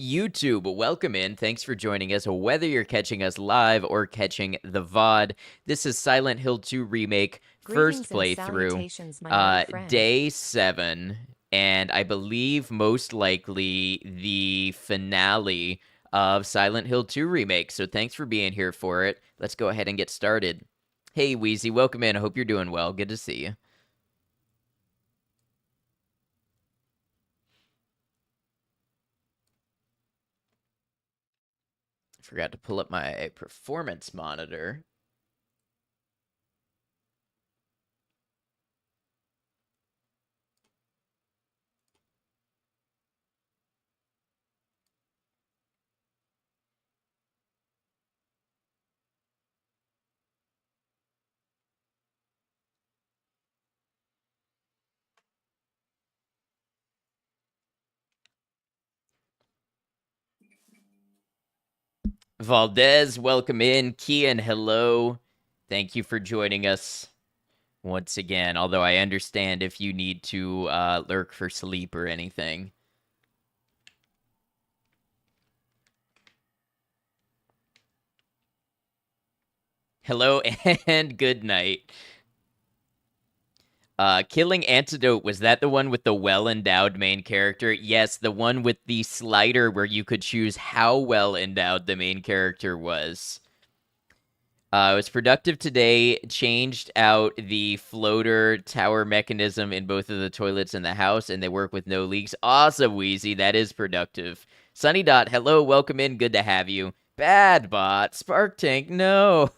YouTube? Welcome in. Thanks for joining us. Whether you're catching us live or catching the VOD, this is Silent Hill 2 Remake, first Greetings and playthrough, salutations, my nerdy friend. day 7, and I believe most likely the finale of Silent Hill 2 Remake. So thanks for being here for it. Let's go ahead and get started. Hey, Wheezy, welcome in. I hope you're doing well. Good to see you. Forgot to pull up my performance monitor. Valdez, welcome in. Kian, hello. Thank you for joining us once again, although I understand if you need to lurk for sleep or anything. Hello and good night. Killing Antidote, was that the one with the well-endowed main character? Yes, the one with the slider where you could choose how well-endowed the main character was. It was productive today, changed out the floater tower mechanism in both of the toilets in the house, and they work with no leaks. Awesome, Wheezy. That is productive. Sunny Dot, hello, welcome in. Good to have you. Bad Bot, Spark Tank, no.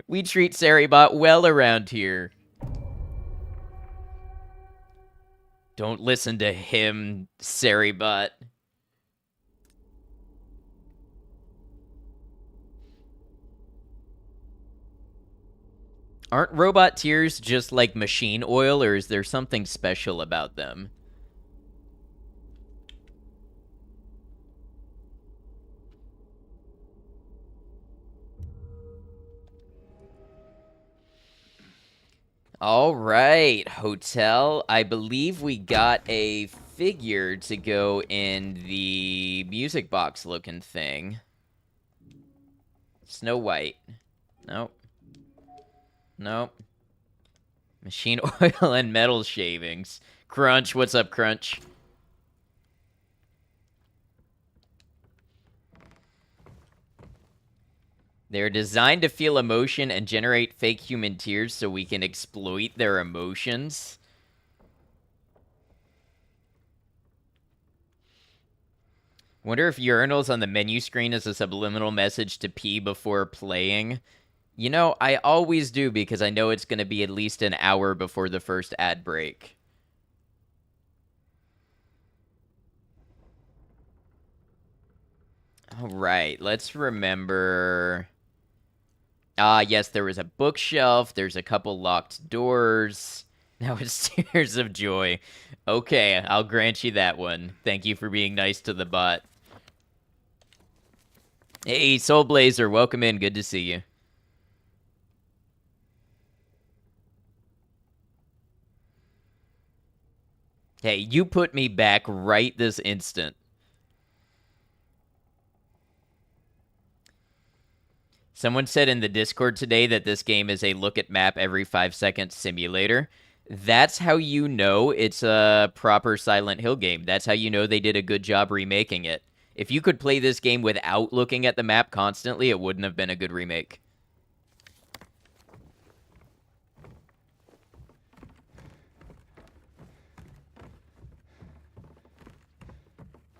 We treat Saribot well around here. Don't listen to him, Saribot. Aren't robot tears just like machine oil, or is there something special about them? All right, hotel. I believe we got a figure to go in the music box looking thing. Snow White. Nope. Nope. Machine oil and metal shavings. Crunch, what's up, Crunch? They're designed to feel emotion and generate fake human tears so we can exploit their emotions. Wonder if urinals on the menu screen is a subliminal message to pee before playing. You know, I always do because I know it's going to be at least an hour before the first ad break. All right, let's remember. Yes, there was a bookshelf. There's a couple locked doors. Now it's Tears of Joy. Okay, I'll grant you that one. Thank you for being nice to the bot. Hey, Soul Blazer, welcome in. Good to see you. Hey, you put me back right this instant. Someone said in the Discord today that this game is a look at map every 5 second simulator. That's how you know it's a proper Silent Hill game. That's how you know they did a good job remaking it. If you could play this game without looking at the map constantly, it wouldn't have been a good remake.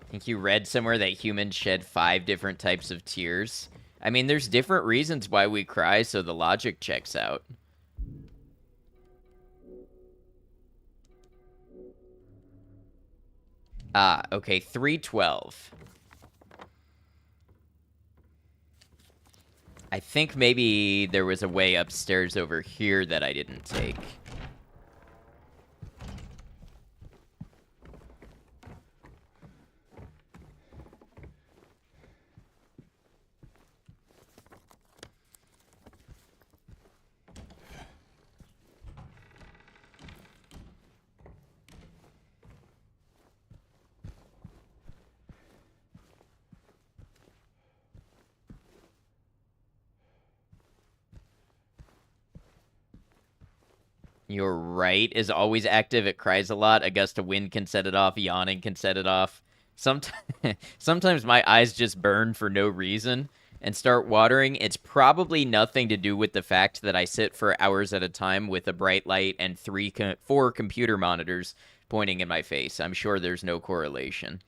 I think you read somewhere that humans shed 5 different types of tears. I mean, there's different reasons why we cry, so the logic checks out. Okay, 312. I think maybe there was a way upstairs over here that I didn't take. Your right is always active. It cries a lot. A gust of wind can set it off. Yawning can set it off. Sometimes my eyes just burn for no reason and start watering. It's probably nothing to do with the fact that I sit for hours at a time with a bright light and four computer monitors pointing in my face. I'm sure there's no correlation.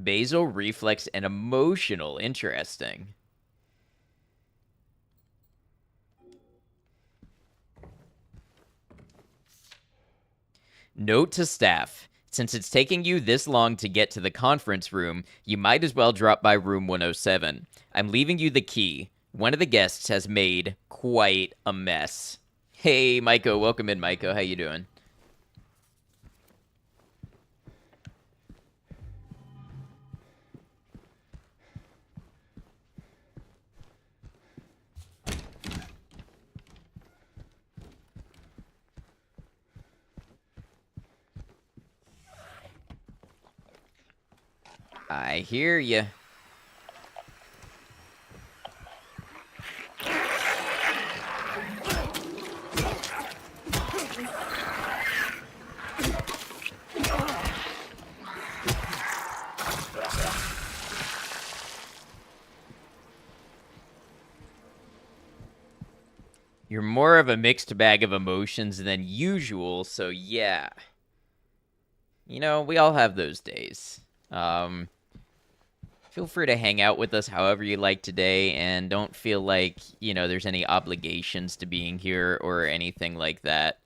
Basal, reflex, and emotional. Interesting. Note to staff. Since it's taking you this long to get to the conference room, you might as well drop by room 107. I'm leaving you the key. One of the guests has made quite a mess. Hey, Maiko. Welcome in, Maiko. How you doing? I hear you. You're more of a mixed bag of emotions than usual, so yeah. You know, we all have those days. Feel free to hang out with us however you like today, and don't feel like, you know, there's any obligations to being here or anything like that.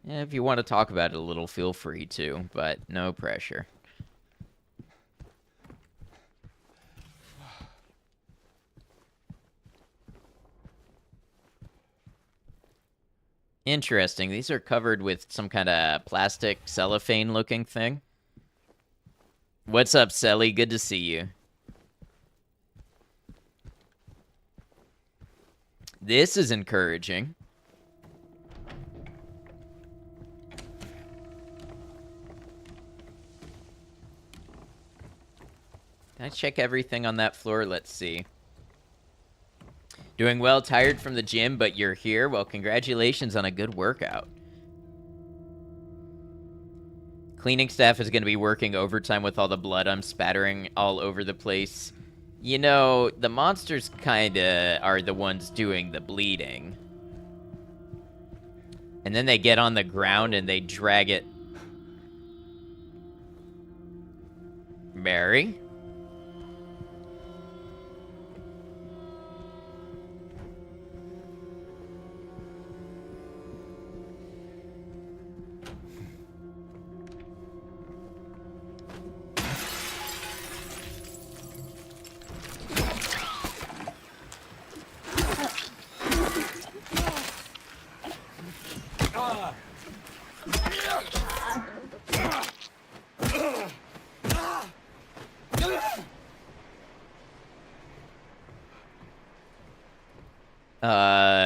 Yeah, if you want to talk about it a little, feel free to, but no pressure. Interesting. These are covered with some kind of plastic cellophane-looking thing. What's up, Selly? Good to see you. This is encouraging. Can I check everything on that floor? Let's see. Doing well, tired from the gym, but you're here. Well, congratulations on a good workout. Cleaning staff is going to be working overtime with all the blood I'm spattering all over the place. You know, the monsters kind of are the ones doing the bleeding. And then they get on the ground and they drag it. Mary?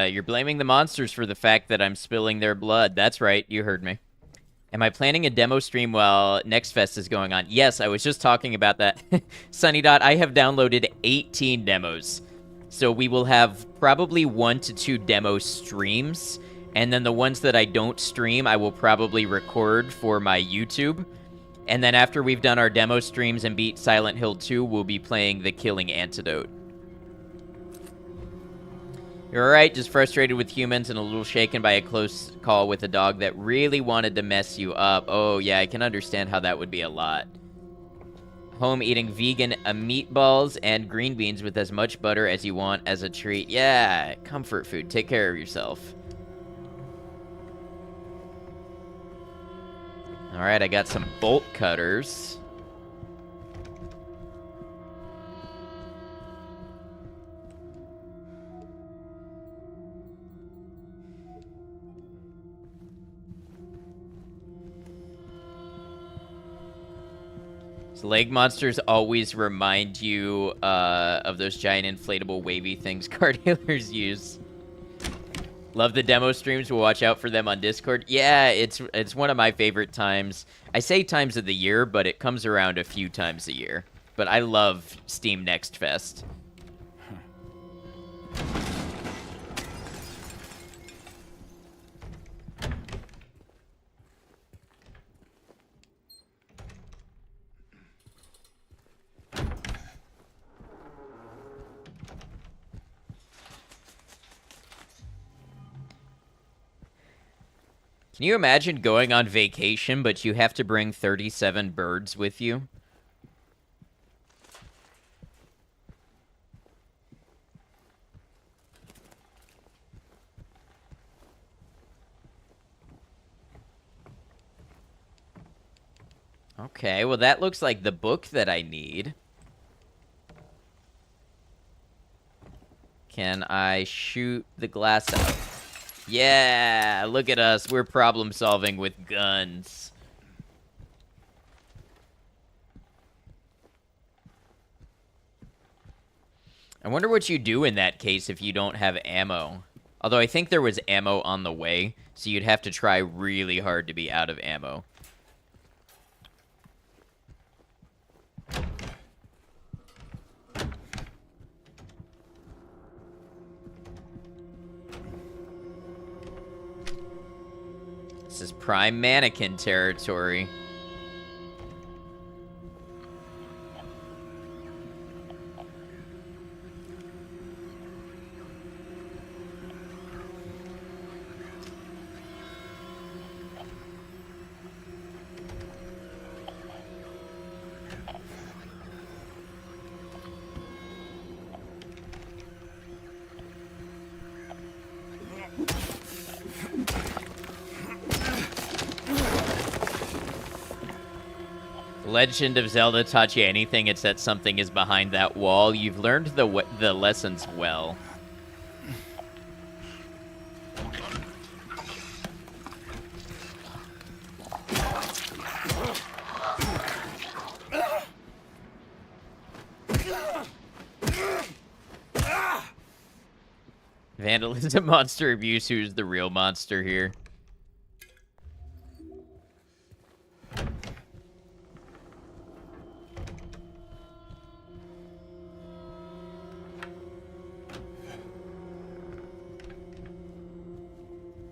You're blaming the monsters for the fact that I'm spilling their blood. That's right, you heard me. Am I planning a demo stream while Next Fest is going on? Yes, I was just talking about that. Sunny Dot, I have downloaded 18 demos. So we will have probably 1 to 2 demo streams. And then the ones that I don't stream, I will probably record for my YouTube. And then after we've done our demo streams and beat Silent Hill 2, we'll be playing The Killing Antidote. You're alright, just frustrated with humans and a little shaken by a close call with a dog that really wanted to mess you up. Oh, yeah, I can understand how that would be a lot. Home eating vegan meatballs and green beans with as much butter as you want as a treat. Yeah, comfort food. Take care of yourself. Alright, I got some bolt cutters. Leg monsters always remind you of those giant inflatable wavy things card healers use. Love the demo streams. We'll watch out for them on Discord. Yeah, it's one of my favorite times. I say times of the year, but it comes around a few times a year. But I love Steam Next Fest. Can you imagine going on vacation, but you have to bring 37 birds with you? Okay, well that looks like the book that I need. Can I shoot the glass out? Yeah, look at us. We're problem solving with guns. I wonder what you do in that case if you don't have ammo. Although I think there was ammo on the way, so you'd have to try really hard to be out of ammo. This is prime mannequin territory. Legend of Zelda taught you anything, it's that something is behind that wall. You've learned the lessons well. Vandalism, monster abuse, who's the real monster here?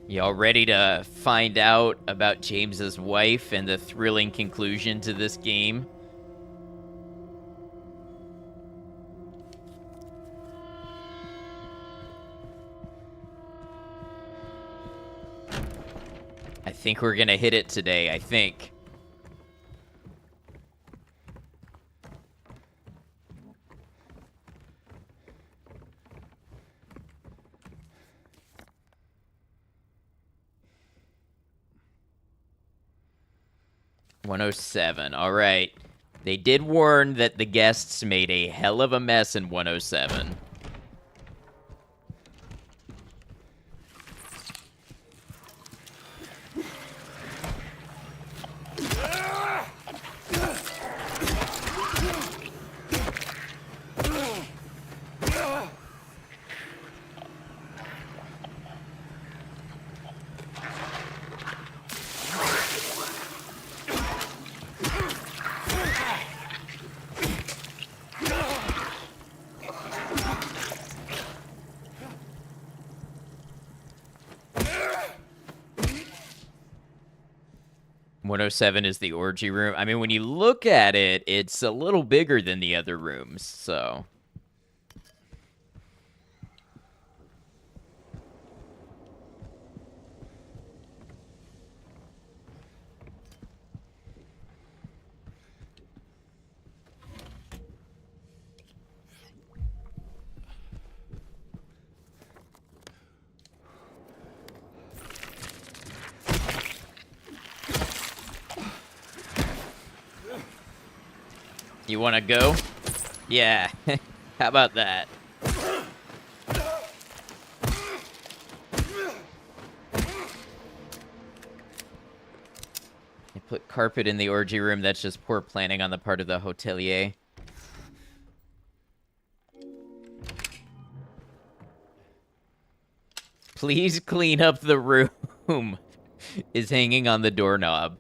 Y'all ready to find out about James's wife and the thrilling conclusion to this game? I think we're gonna hit it today, I think. "107, all right. They did warn that the guests made a hell of a mess in 107. "107 is the orgy room." I mean, when you look at it, it's a little bigger than the other rooms, so... You want to go? Yeah. How about that? You put carpet in the orgy room. That's just poor planning on the part of the hotelier. "Please clean up the room," is hanging on the doorknob.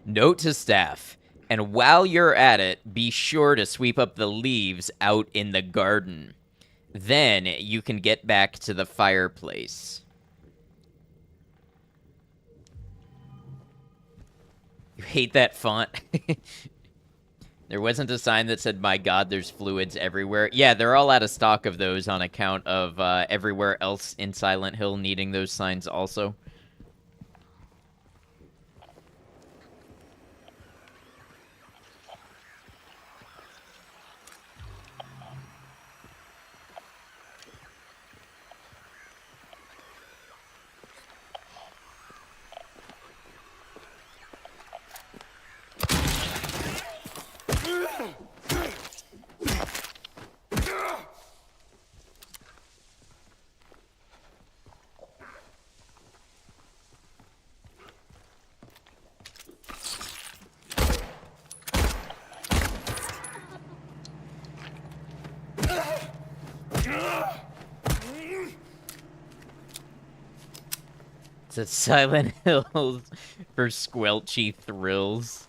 Note to staff: And while you're at it, be sure to sweep up the leaves out in the garden. Then you can get back to the fireplace. You hate that font? There wasn't a sign that said, "My God, there's fluids everywhere." Yeah, they're all out of stock of those on account of everywhere else in Silent Hill needing those signs also. It's a Silent Hill for squelchy thrills.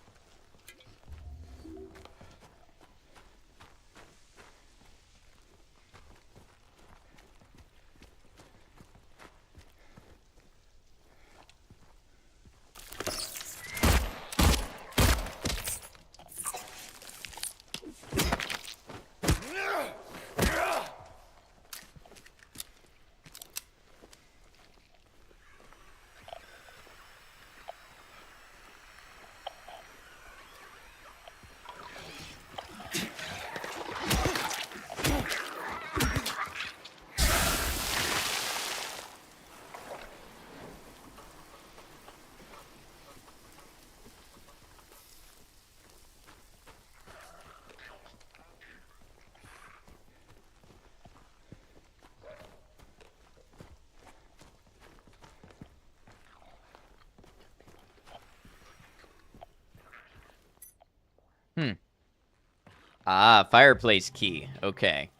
Ah, fireplace key. Okay.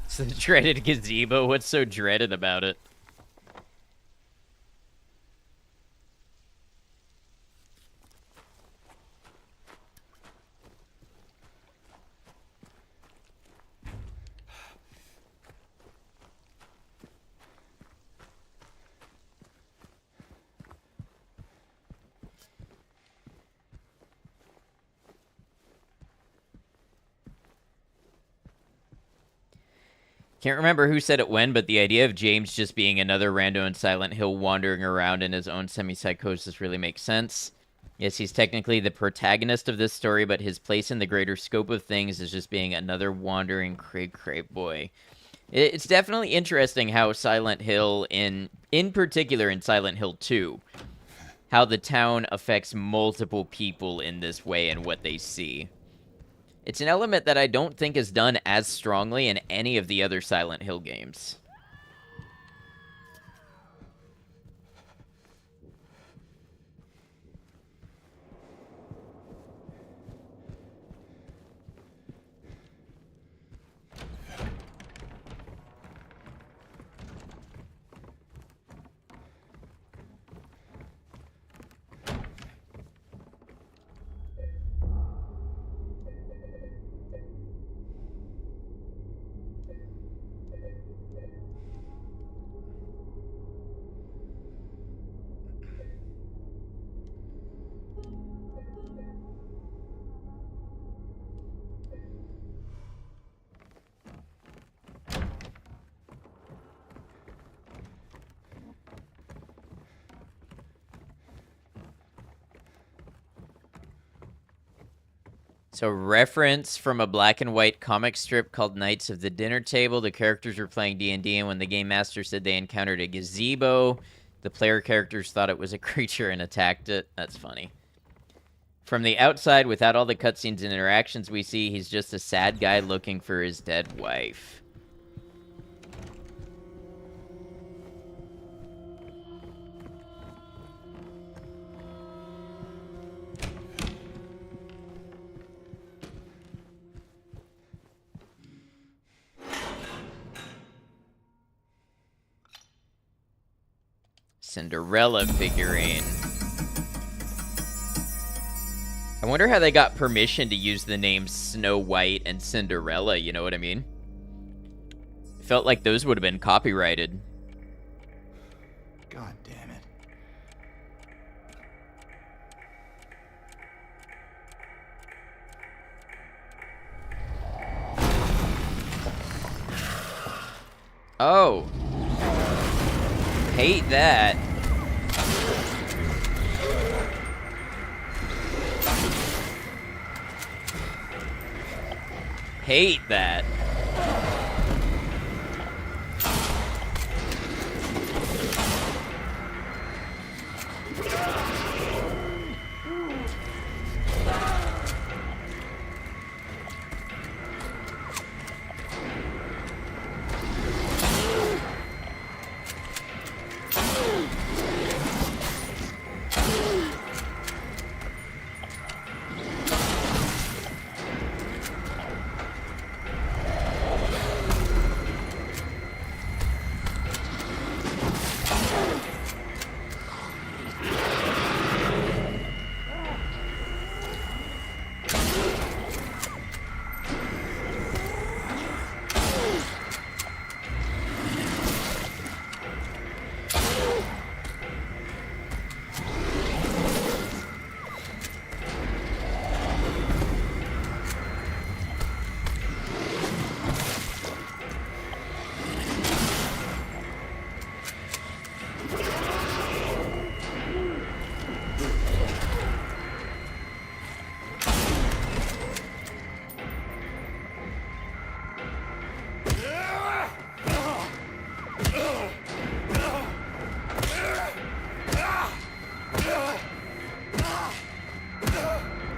It's the dreaded gazebo. What's so dreaded about it? Can't remember who said it when, but the idea of James just being another rando in Silent Hill wandering around in his own semi-psychosis really makes sense. Yes, he's technically the protagonist of this story, but his place in the greater scope of things is just being another wandering cray-cray boy. It's definitely interesting how Silent Hill, in particular in Silent Hill 2, how the town affects multiple people in this way and what they see. It's an element that I don't think is done as strongly in any of the other Silent Hill games. So, reference from a black and white comic strip called Knights of the Dinner Table. The characters were playing D&D, and when the game master said they encountered a gazebo, the player characters thought it was a creature and attacked it. That's funny. From the outside, without all the cutscenes and interactions we see, he's just a sad guy looking for his dead wife. Cinderella figurine. I wonder how they got permission to use the names Snow White and Cinderella, you know what I mean? Felt like those would have been copyrighted. God damn it. Oh. Hate that. Hate that.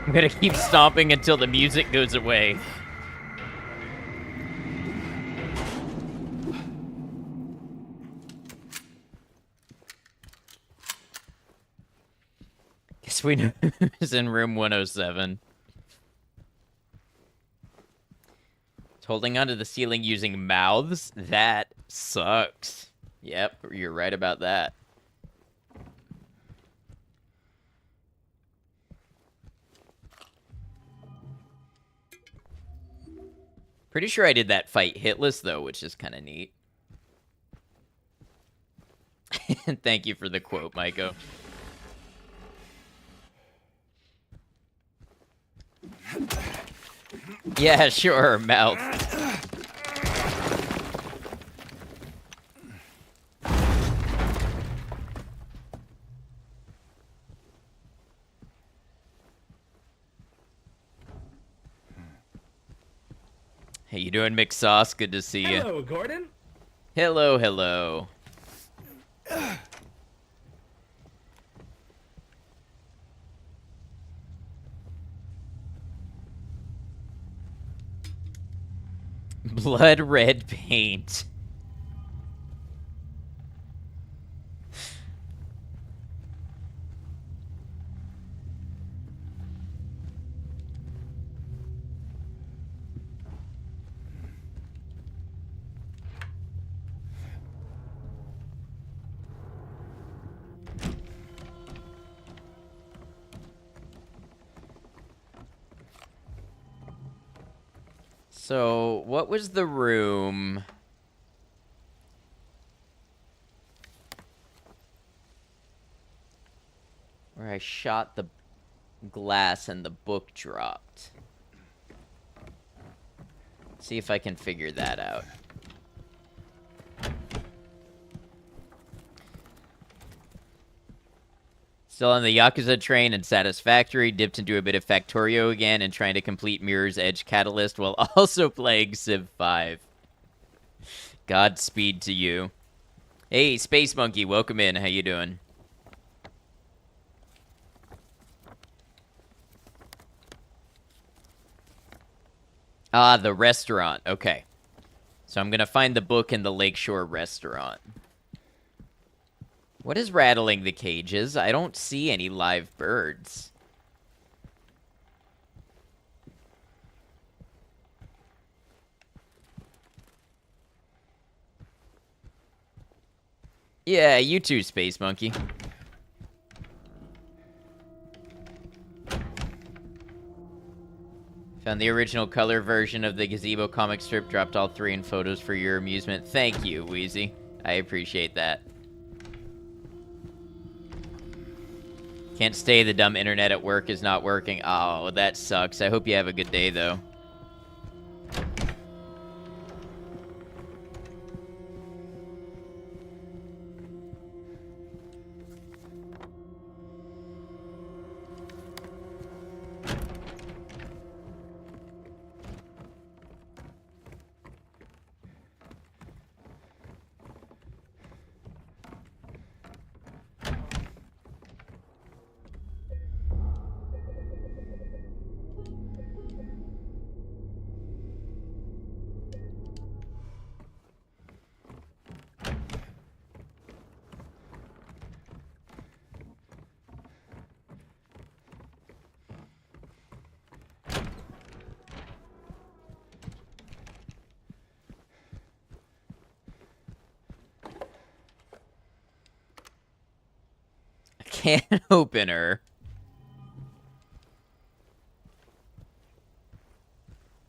I'm gonna keep stomping until the music goes away. Guess we know who's in room 107. It's holding onto the ceiling using mouths? That sucks. Yep, you're right about that. Pretty sure I did that fight hitless, though, which is kind of neat. Thank you for the quote, Maiko. Yeah, sure, mouth. How you doing, McSauce? Good to see you. Hello, Gordon. Hello, hello. Blood red paint. So, what was the room? Where I shot the glass and the book dropped. See if I can figure that out. Still on the Yakuza train and Satisfactory, dipped into a bit of Factorio again and trying to complete Mirror's Edge Catalyst while also playing Civ 5. Godspeed to you. Hey, Space Monkey, welcome in. How you doing? Ah, the restaurant. Okay. So I'm going to find the book in the Lakeshore restaurant. What is rattling the cages? I don't see any live birds. Yeah, you too, Space Monkey. Found the original color version of the Gazebo comic strip, dropped all 3 in photos for your amusement. Thank you, Wheezy. I appreciate that. Can't stay, the dumb internet at work is not working. Oh, that sucks. I hope you have a good day, though. Can opener.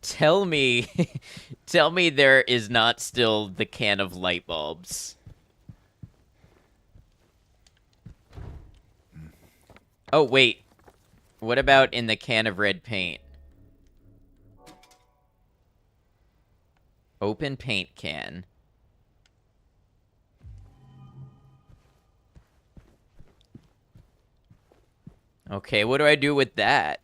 Tell me, tell me there is not still the can of light bulbs. Oh, wait. What about in the can of red paint? Open paint can. Okay, what do I do with that?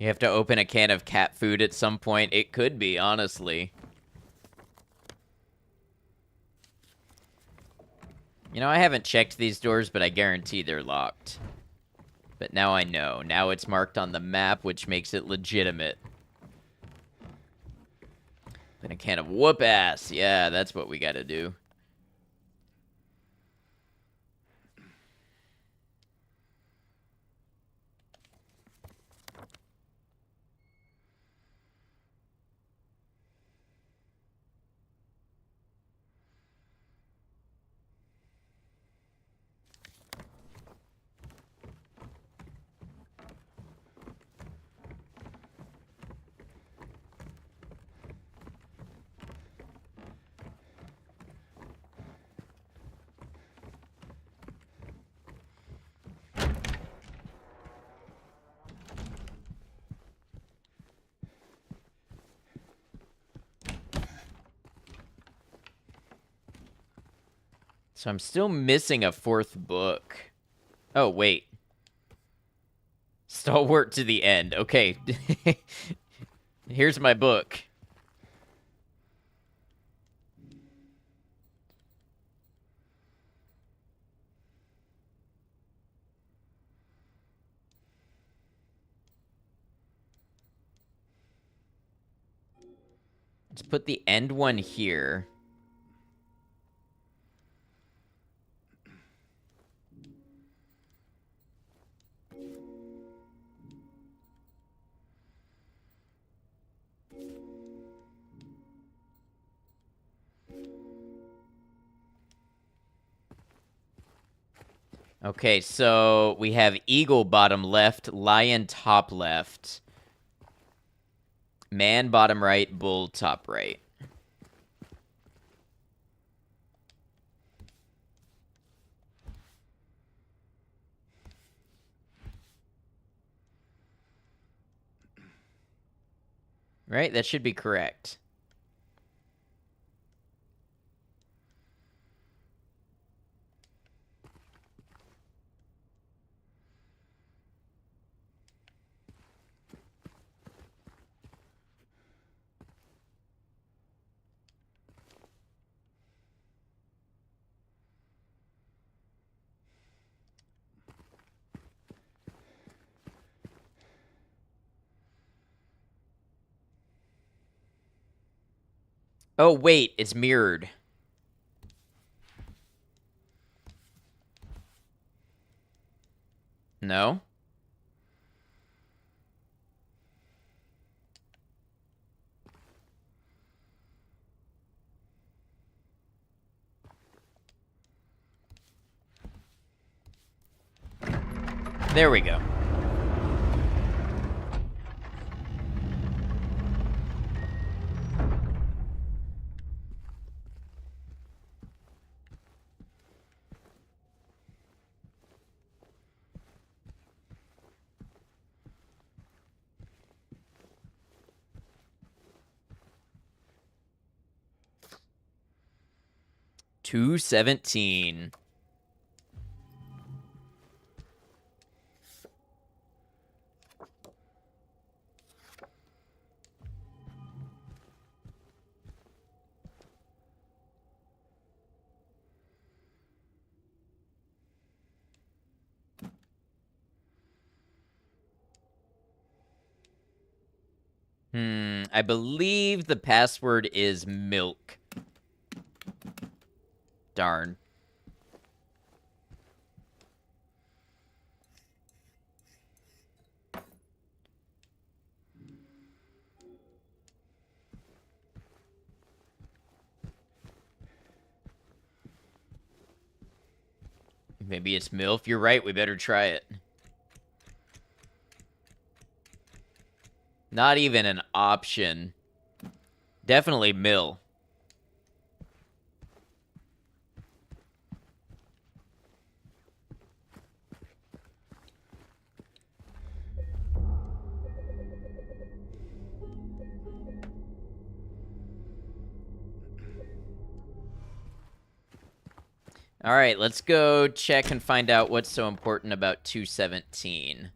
You have to open a can of cat food at some point. It could be, honestly. You know, I haven't checked these doors, but I guarantee they're locked. But now I know. Now it's marked on the map, which makes it legitimate. Then a can of whoop ass. Yeah, that's what we gotta do. So I'm still missing a 4th book. Oh, wait. Stalwart to the end. Okay. Here's my book. Let's put the end one here. Okay, so we have eagle bottom left, lion top left, man bottom right, bull top right. Right? That should be correct. Oh, wait, it's mirrored. No? There we go. $217. I believe the password is milk. Darn. Maybe it's MILF. You're right. We better try it. Not even an option. Definitely mill. All right, let's go check and find out what's so important about 217.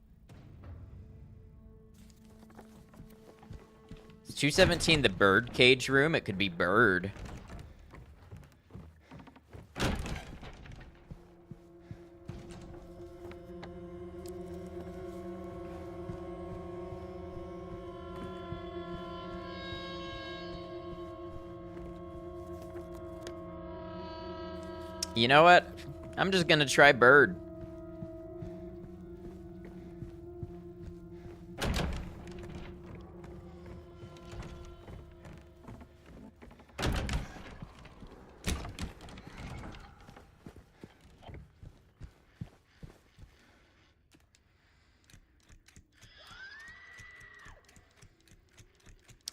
Is 217 the bird cage room? It could be bird. You know what? I'm just gonna try bird.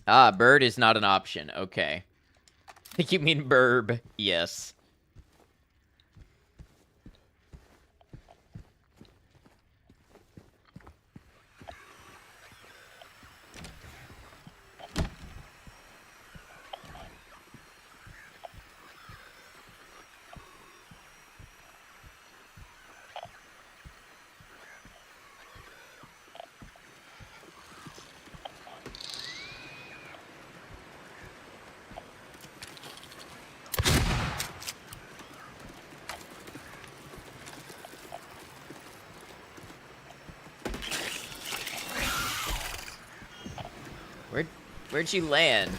Ah, bird is not an option. Okay. I think you mean burb. Yes. Where'd you land?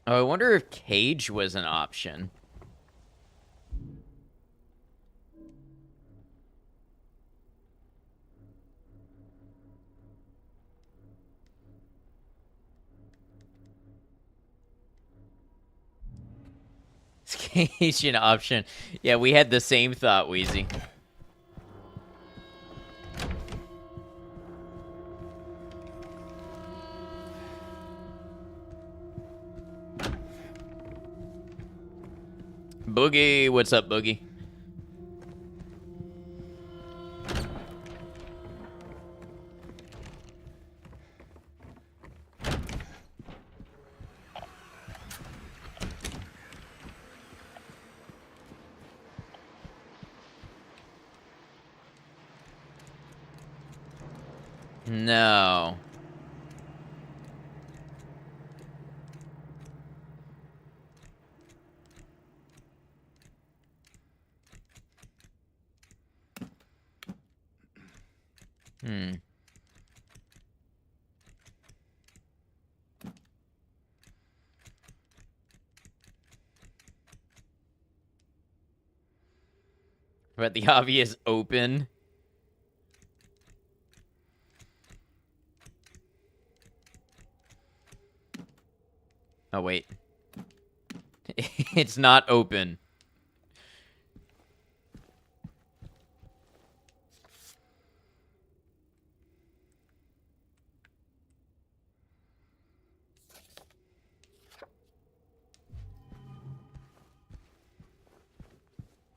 Oh, I wonder if cage was an option. Is cage an option? Yeah, we had the same thought, Wheezy. Boogie, what's up, Boogie? No. Hmm. But the obvious open. Oh, wait. It's not open.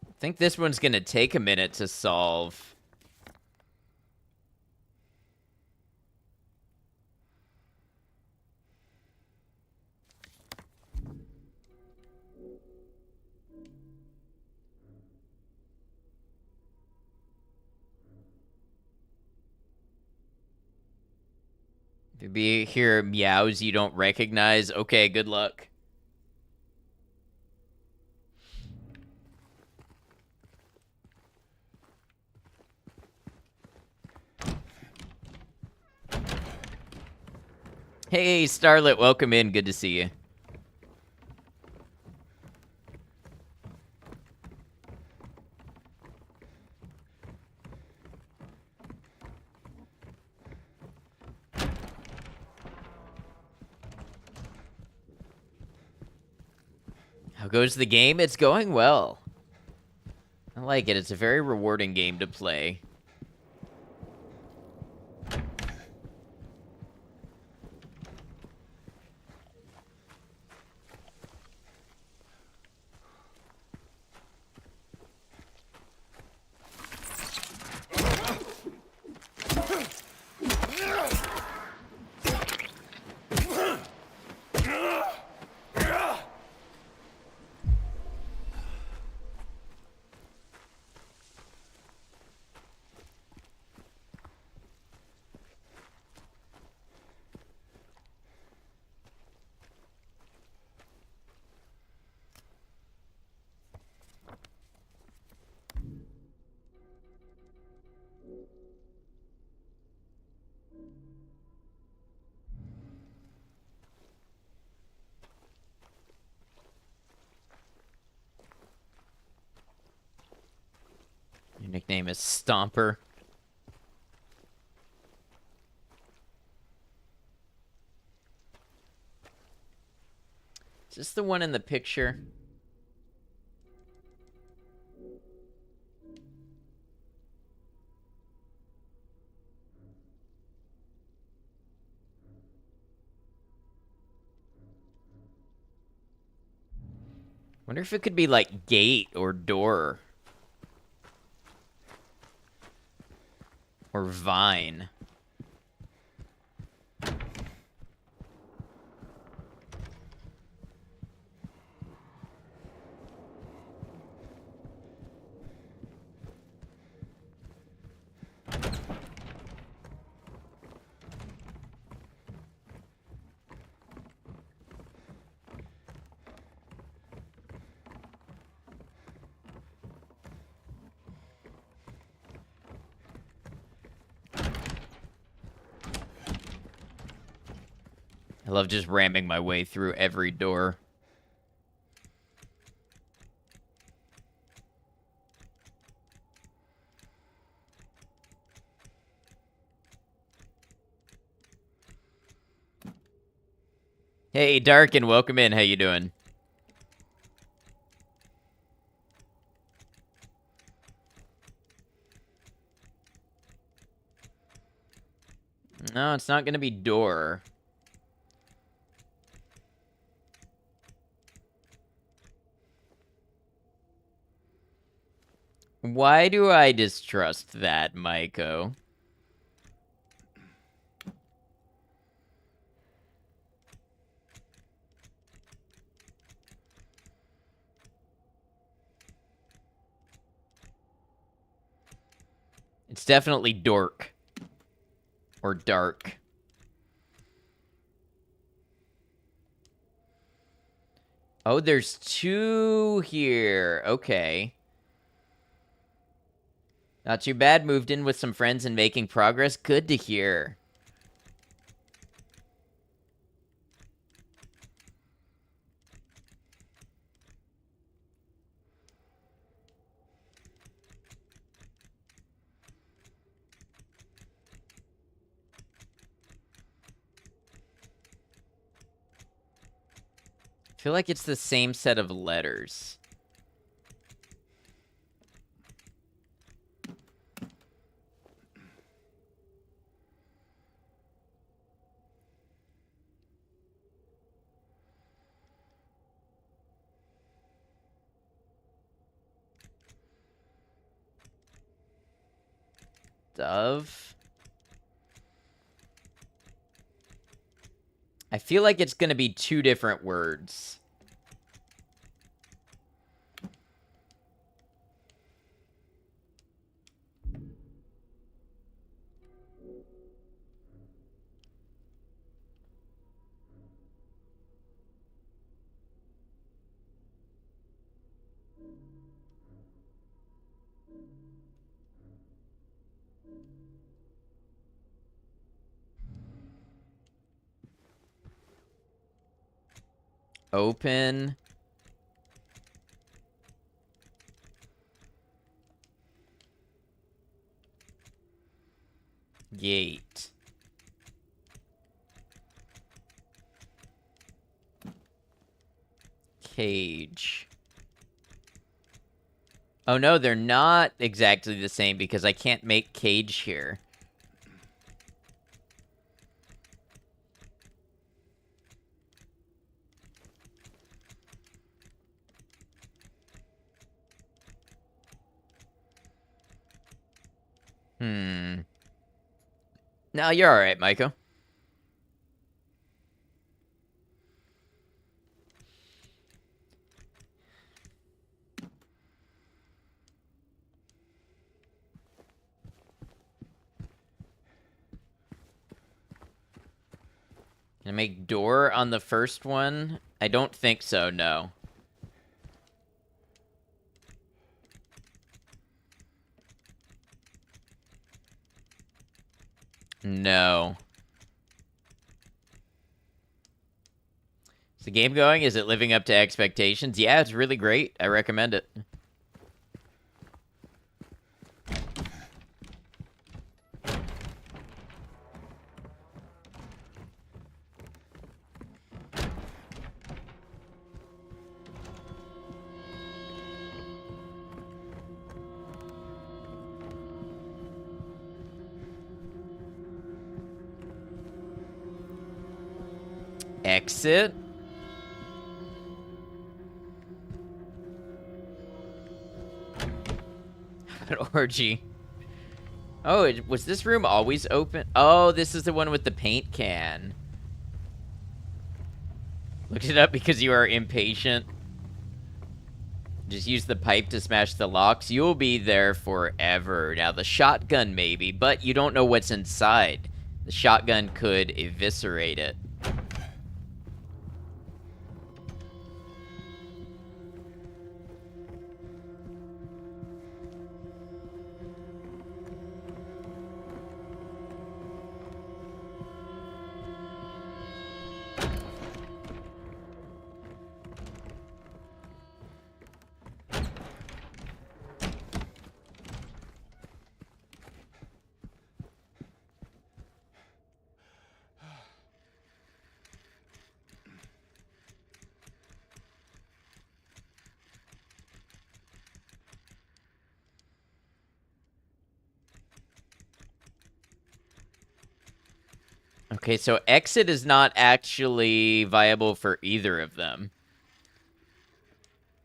I think this one's gonna take a minute to solve. If you hear meows you don't recognize, okay, good luck. Hey, Starlet, welcome in. Good to see you. How goes the game? It's going well. I like it. It's a very rewarding game to play. Your nickname is Stomper. Is this the one in the picture? Wonder if it could be like gate or door. Or vine. I love just ramming my way through every door. Hey, Darkin, welcome in. How you doing? No, it's not gonna be door. Why do I distrust that, Maiko? It's definitely dork. Or dark. Oh, there's two here. Okay. Not too bad. Moved in with some friends and making progress. Good to hear. I feel like it's the same set of letters. Dove. I feel like it's going to be two different words. Open. Gate. Cage. Oh no, they're not exactly the same because I can't make cage here. No, you're alright, Maiko. Can I make door on the first one? I don't think so, no. No. Is the game going? Is it living up to expectations? Yeah, it's really great. I recommend it. Exit? An orgy. Oh, was this room always open? Oh, this is the one with the paint can. Looked it up because you are impatient. Just use the pipe to smash the locks. You'll be there forever. Now, the shotgun maybe, but you don't know what's inside. The shotgun could eviscerate it. Okay, so exit is not actually viable for either of them.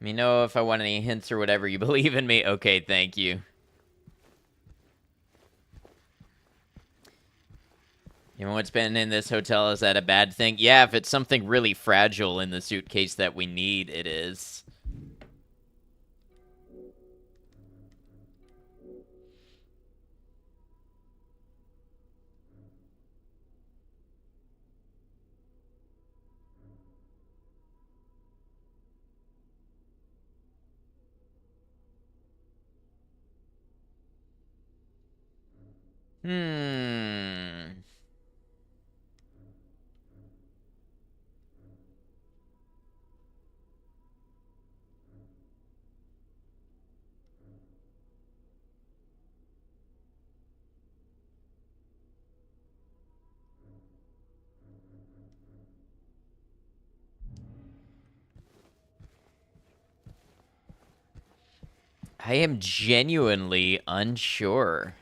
Let me know if I want any hints or whatever. You believe in me? Okay, thank you. You know what's been in this hotel? Is that a bad thing? Yeah, if it's something really fragile in the suitcase that we need, it is. Hmm. I am genuinely unsure.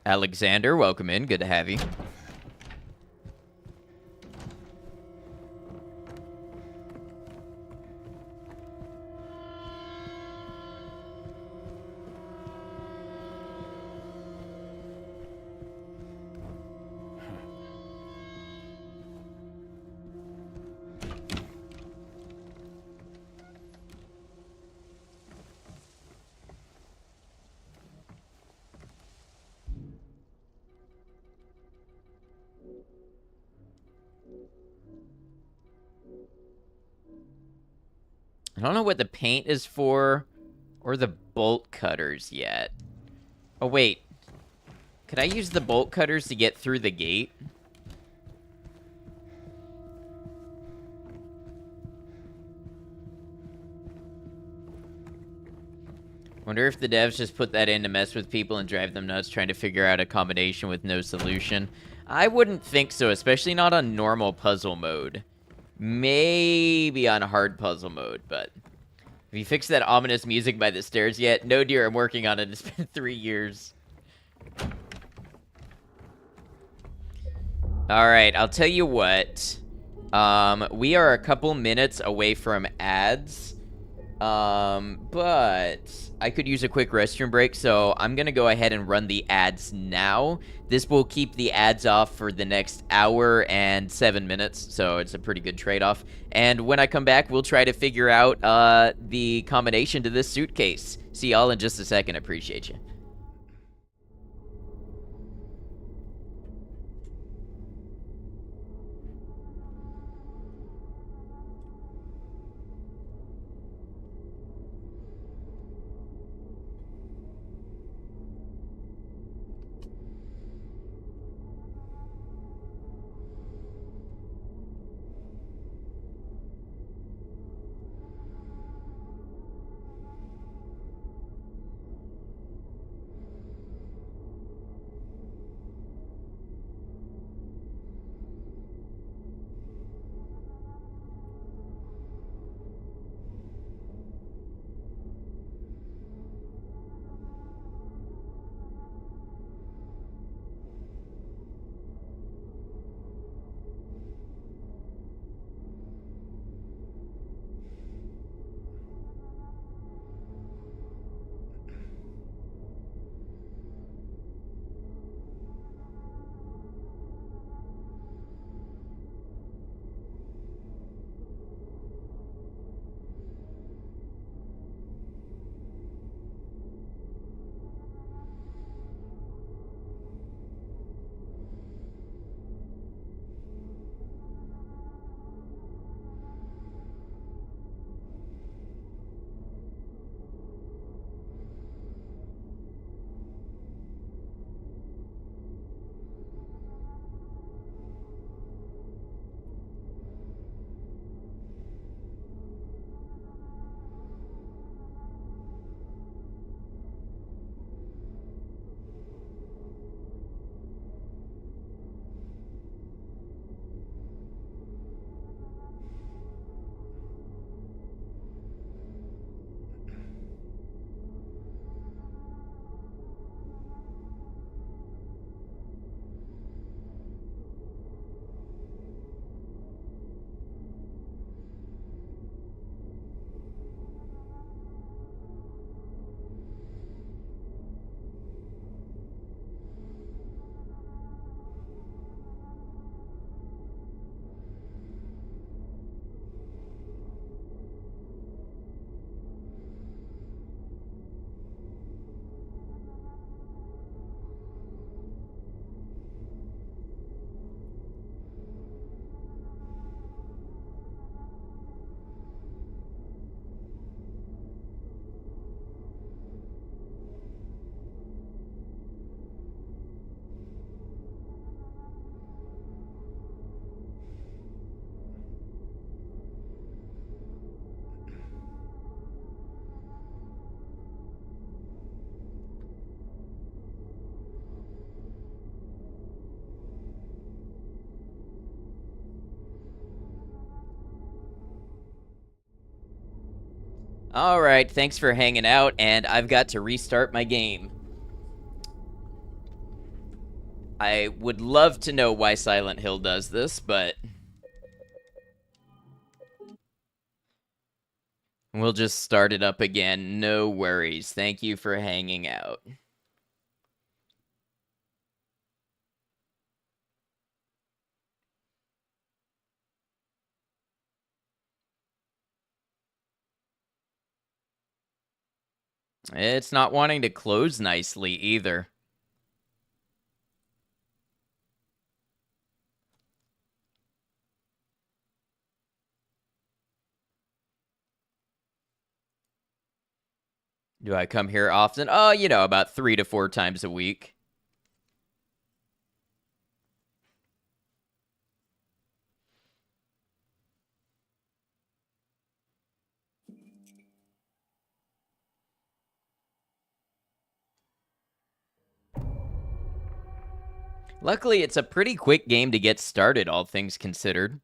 Alexander, welcome in. Good to have you. I don't know what the paint is for or the bolt cutters yet. Oh, wait. Could I use the bolt cutters to get through the gate? Wonder if the devs just put that in to mess with people and drive them nuts trying to figure out a combination with no solution. I wouldn't think so, especially not on normal puzzle mode. Maybe on hard puzzle mode, but... Have you fixed that ominous music by the stairs yet? No, dear, I'm working on it. It's been 3 years. Alright, I'll tell you what. We are a couple minutes away from ads. But I could use a quick restroom break, so I'm gonna go ahead and run the ads now. This will keep the ads off for the next hour and 7 minutes, so it's a pretty good trade-off. And when I come back, we'll try to figure out, the combination to this suitcase. See y'all in just a second. Appreciate you. Alright, thanks for hanging out, and I've got to restart my game. I would love to know why Silent Hill does this, but we'll just start it up again. No worries. Thank you for hanging out. It's not wanting to close nicely either. Do I come here often? Oh, you know, about 3 to 4 times a week. Luckily, it's a pretty quick game to get started, all things considered.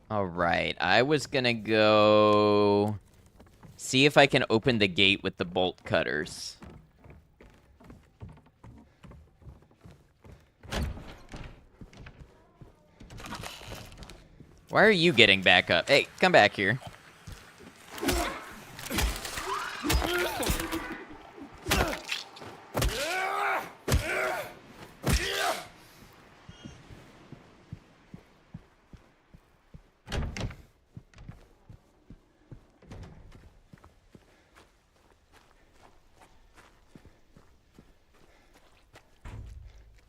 Alright, I was gonna go see if I can open the gate with the bolt cutters. Why are you getting back up? Hey, come back here.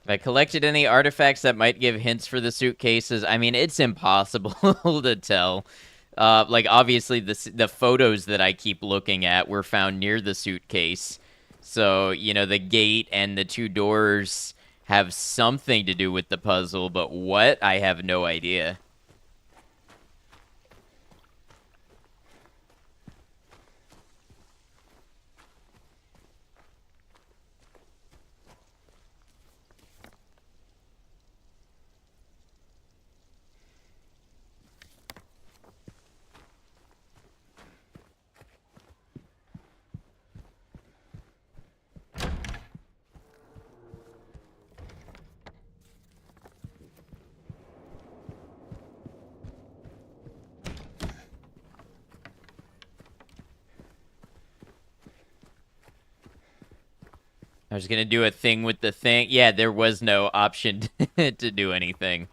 If I collected any artifacts that might give hints for the suitcases, I mean, it's impossible to tell. Like, obviously, the photos that I keep looking at were found near the suitcase. So, you know, the gate and the 2 doors have something to do with the puzzle, but what? I have no idea. I was gonna do a thing with the thing. Yeah, there was no option to do anything.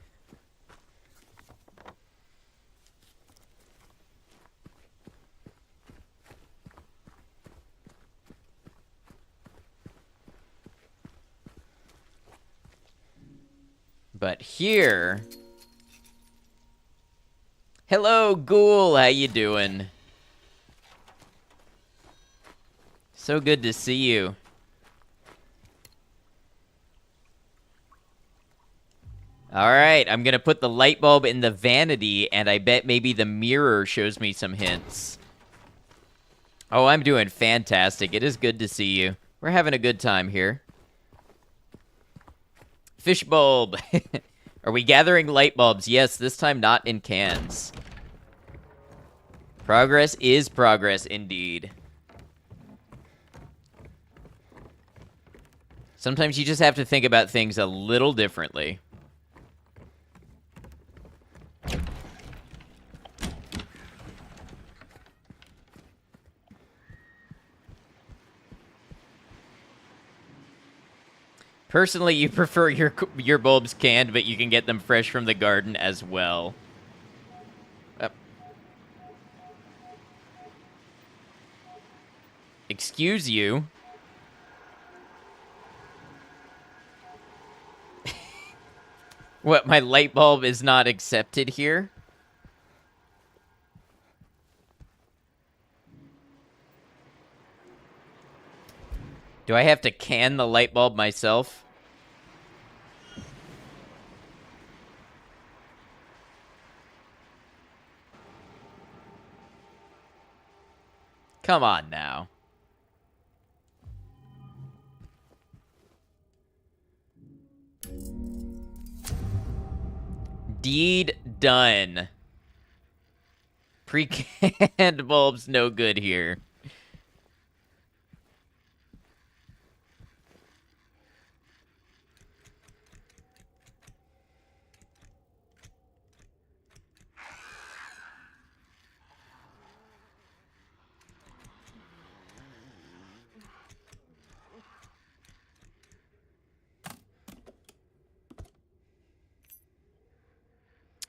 But here... Hello, Ghoul! How you doing? So good to see you. Alright, I'm gonna put the light bulb in the vanity, and I bet maybe the mirror shows me some hints. Oh, I'm doing fantastic. It is good to see you. We're having a good time here. Fish bulb! Are we gathering light bulbs? Yes, this time not in cans. Progress is progress, indeed. Sometimes you just have to think about things a little differently. Personally, you prefer your bulbs canned, but you can get them fresh from the garden as well. Excuse you? What, my light bulb is not accepted here? Do I have to can the light bulb myself? Come on now. Deed done. Pre-canned bulbs no good here.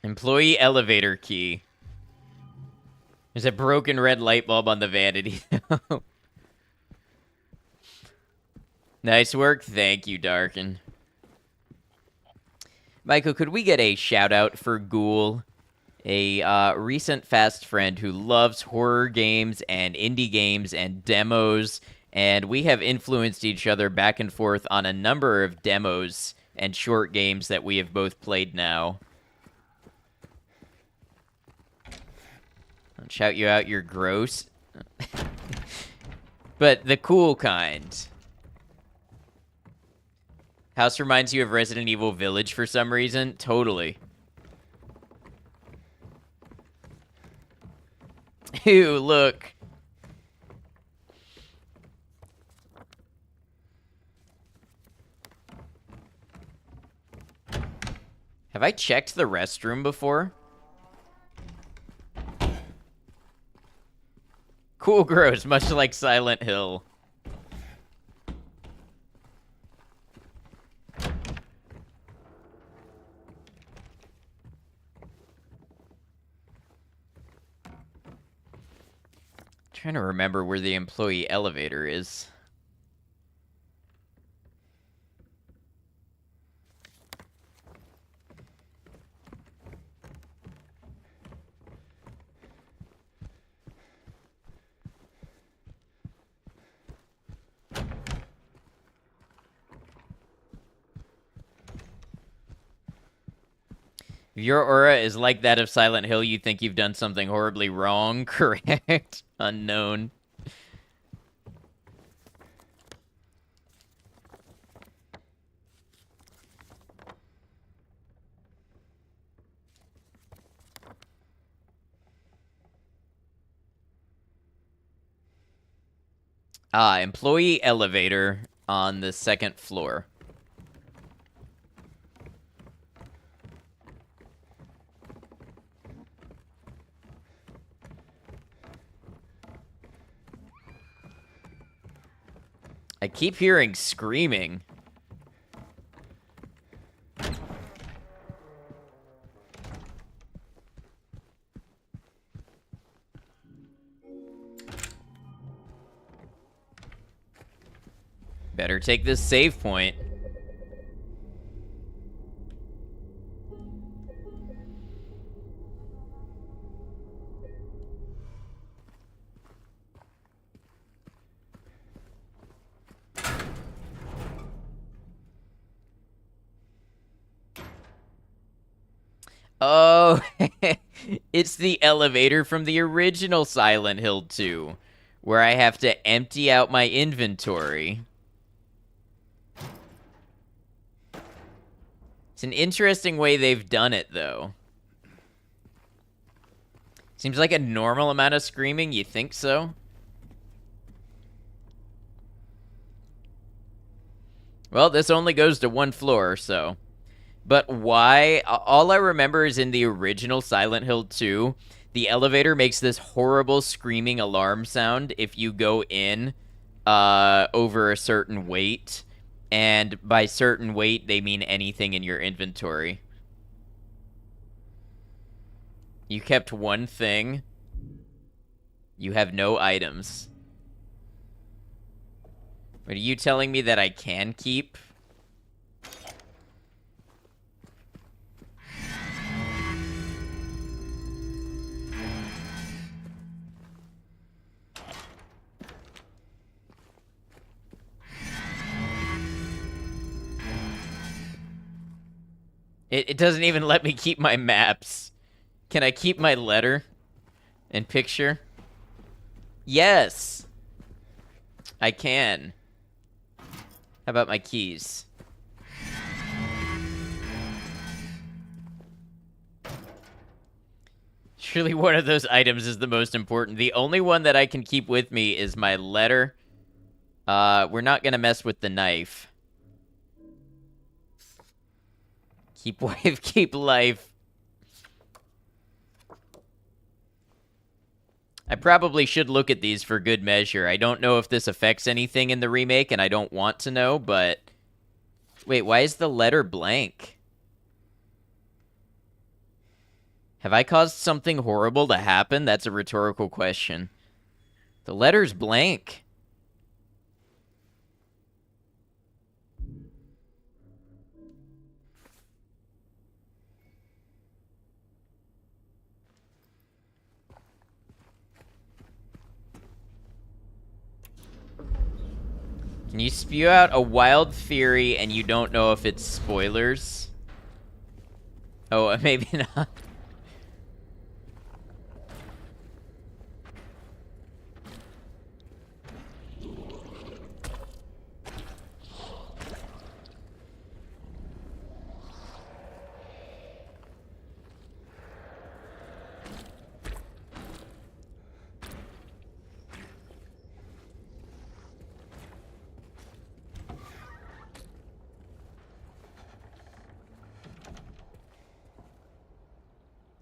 Employee elevator key. There's a broken red light bulb on the vanity. Nice work. Thank you, Darkin. Michael, could we get a shout out for Ghoul? A recent fast friend who loves horror games and indie games and demos, and we have influenced each other back and forth on a number of demos and short games that we have both played now. I'll shout you out, you're gross. But the cool kind. House reminds you of Resident Evil Village for some reason? Totally. Ew, look. Have I checked the restroom before? Cool, gross, much like Silent Hill. Trying to remember where the employee elevator is. If your aura is like that of Silent Hill, you think you've done something horribly wrong, correct? Unknown. Employee elevator on the second floor. I keep hearing screaming. Better take this save point. Oh, it's the elevator from the original Silent Hill 2, where I have to empty out my inventory. It's an interesting way they've done it, though. Seems like a normal amount of screaming. You think so? Well, this only goes to one floor, so... But why? All I remember is in the original Silent Hill 2, the elevator makes this horrible screaming alarm sound if you go in over a certain weight. And by certain weight, they mean anything in your inventory. You kept one thing. You have no items. But are you telling me that I can keep? It doesn't even let me keep my maps. Can I keep my letter and picture? Yes, I can. How about my keys? Surely one of those items is the most important. The only one that I can keep with me is my letter. We're not gonna mess with the knife. Keep wife, keep life. I probably should look at these for good measure. I don't know if this affects anything in the remake, and I don't want to know, but... Wait, why is the letter blank? Have I caused something horrible to happen? That's a rhetorical question. The letter's blank. Can you spew out a wild theory and you don't know if it's spoilers? Oh, maybe not.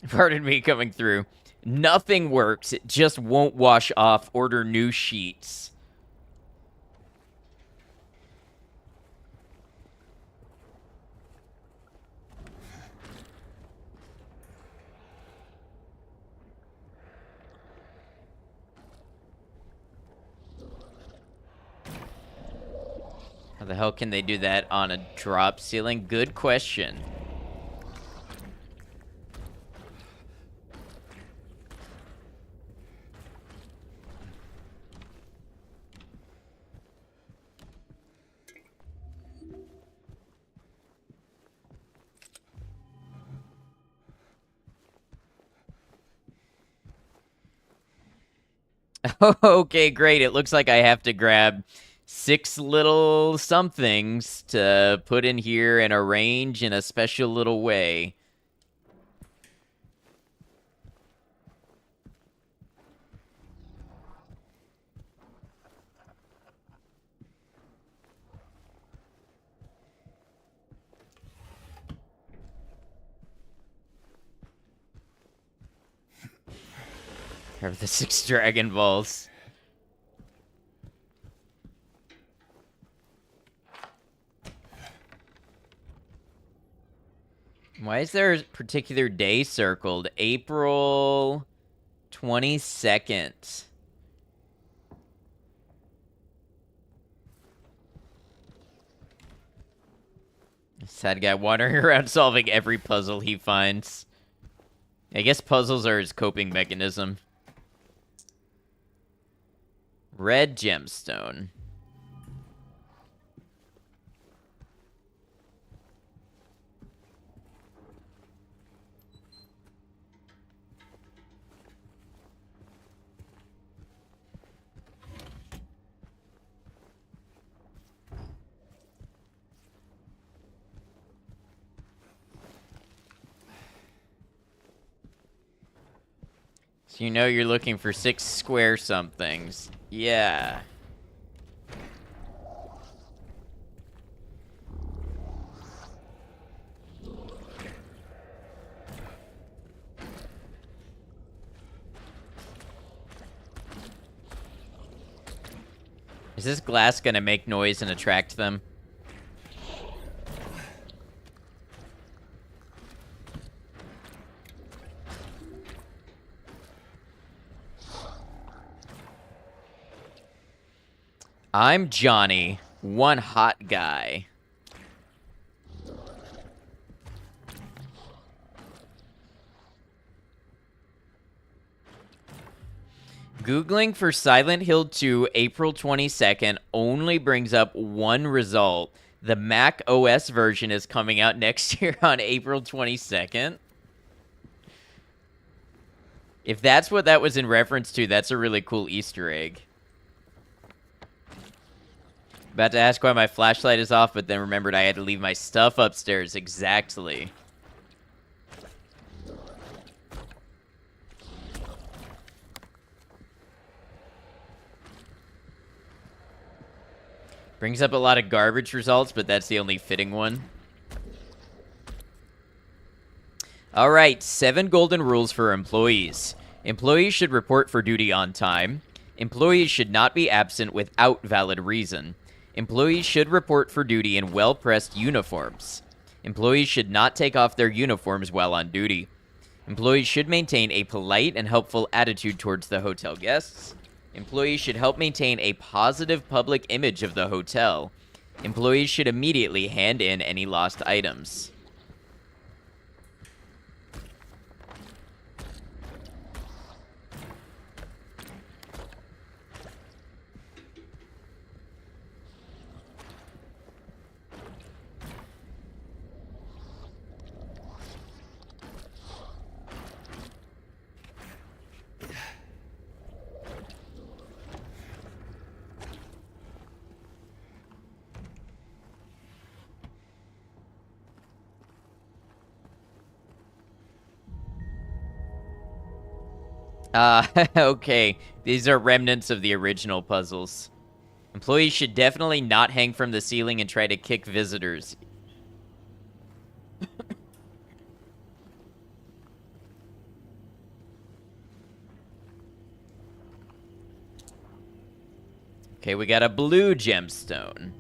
Pardon me coming through. Nothing works. It just won't wash off. Order new sheets. How the hell can they do that on a drop ceiling? Good question. Okay, great. It looks like I have to grab 6 little somethings to put in here and arrange in a special little way. Here are the 6 Dragon Balls. Why is there a particular day circled? April 22nd. Sad guy wandering around solving every puzzle he finds. I guess puzzles are his coping mechanism. Red gemstone. So you know you're looking for 6 square somethings. Yeah. Is this glass gonna make noise and attract them? I'm Johnny, one hot guy. Googling for Silent Hill 2 April 22nd only brings up one result. The Mac OS version is coming out next year on April 22nd. If that's what that was in reference to, that's a really cool Easter egg. About to ask why my flashlight is off, but then remembered I had to leave my stuff upstairs. Exactly. Brings up a lot of garbage results, but that's the only fitting one. All right, 7 golden rules for employees. Employees should report for duty on time. Employees should not be absent without valid reason. Employees should report for duty in well-pressed uniforms. Employees should not take off their uniforms while on duty. Employees should maintain a polite and helpful attitude towards the hotel guests. Employees should help maintain a positive public image of the hotel. Employees should immediately hand in any lost items. Okay. These are remnants of the original puzzles. Employees should definitely not hang from the ceiling and try to kick visitors. Okay, we got a blue gemstone.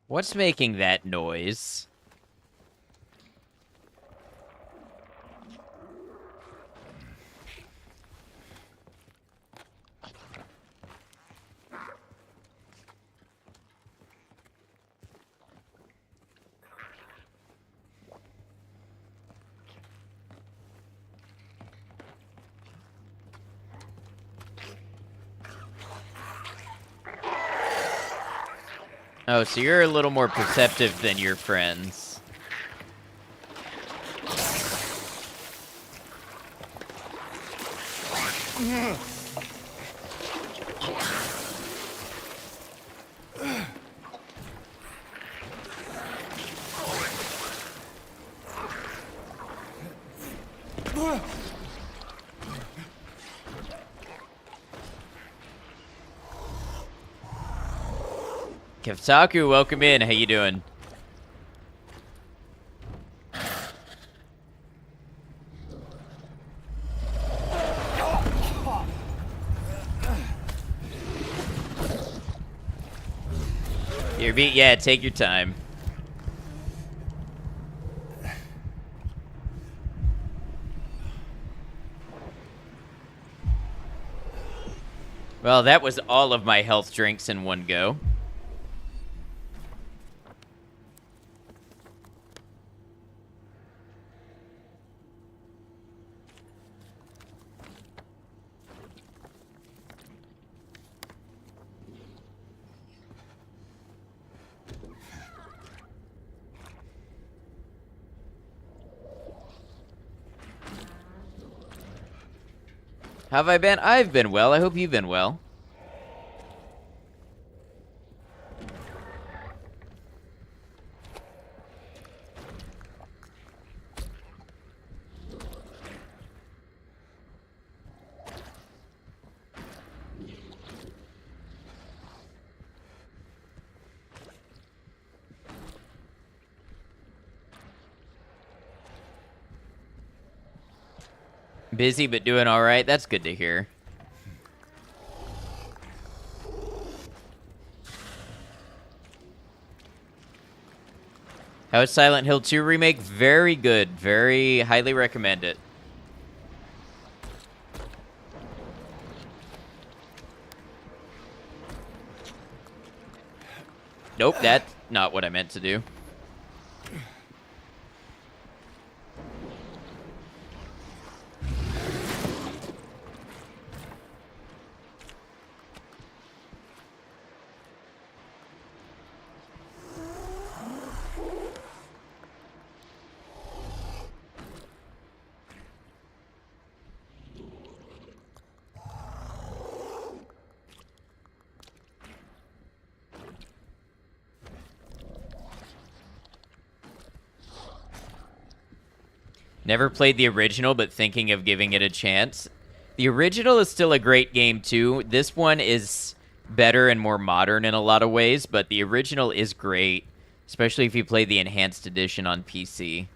What's making that noise? Oh, so you're a little more perceptive than your friends. Keftaku, welcome in. How you doing? Yeah, take your time. Well, that was all of my health drinks in one go. How have I been? I've been well. I hope you've been well. Busy, but doing all right. That's good to hear. How is Silent Hill 2 Remake? Very good. Very highly recommend it. Nope, that's not what I meant to do. Never played the original, but thinking of giving it a chance. The original is still a great game, too. This one is better and more modern in a lot of ways, but the original is great, especially if you play the enhanced edition on PC.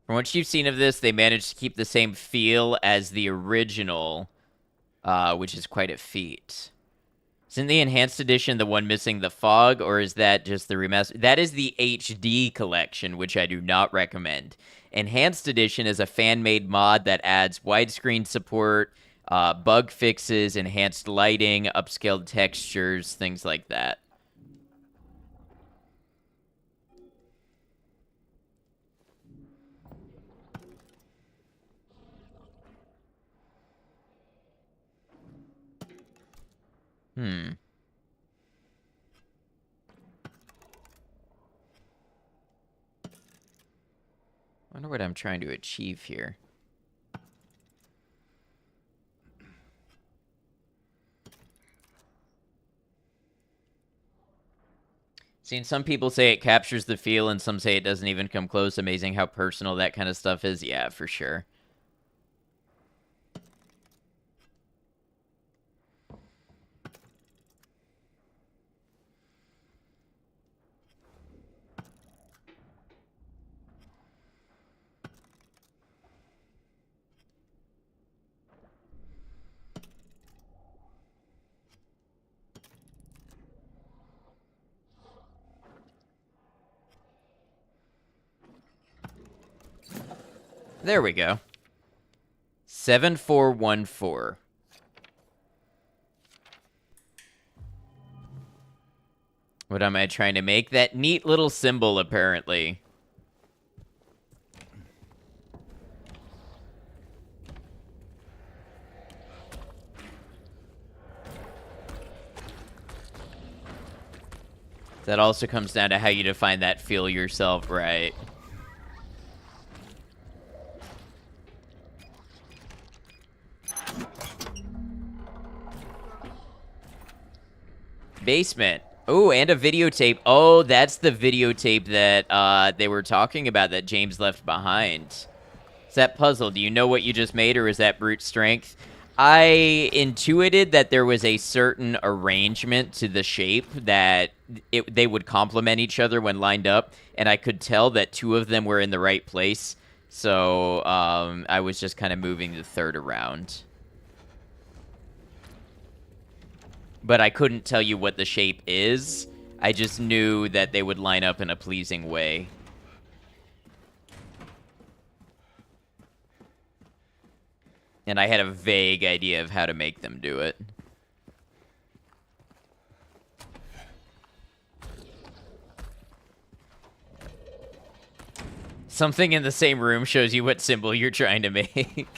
From what you've seen of this, they managed to keep the same feel as the original, which is quite a feat. Isn't the enhanced edition the one missing the fog, or is that just the remaster? That is the HD collection, which I do not recommend. Enhanced edition is a fan-made mod that adds widescreen support, bug fixes, enhanced lighting, upscaled textures, things like that. Wonder what I'm trying to achieve here. Seen some people say it captures the feel, and some say it doesn't even come close. Amazing how personal that kind of stuff is. Yeah, for sure. There we go. 7414. What am I trying to make? That neat little symbol, apparently. That also comes down to how you define that feel yourself, right? Basement. Oh, and a videotape. Oh, that's the videotape that they were talking about that James left behind. Is that puzzle? Do you know what you just made, or is that brute strength? I intuited that there was a certain arrangement to the shape that they would complement each other when lined up, and I could tell that two of them were in the right place. So I was just kind of moving the third around. But I couldn't tell you what the shape is. I just knew that they would line up in a pleasing way. And I had a vague idea of how to make them do it. Something in the same room shows you what symbol you're trying to make.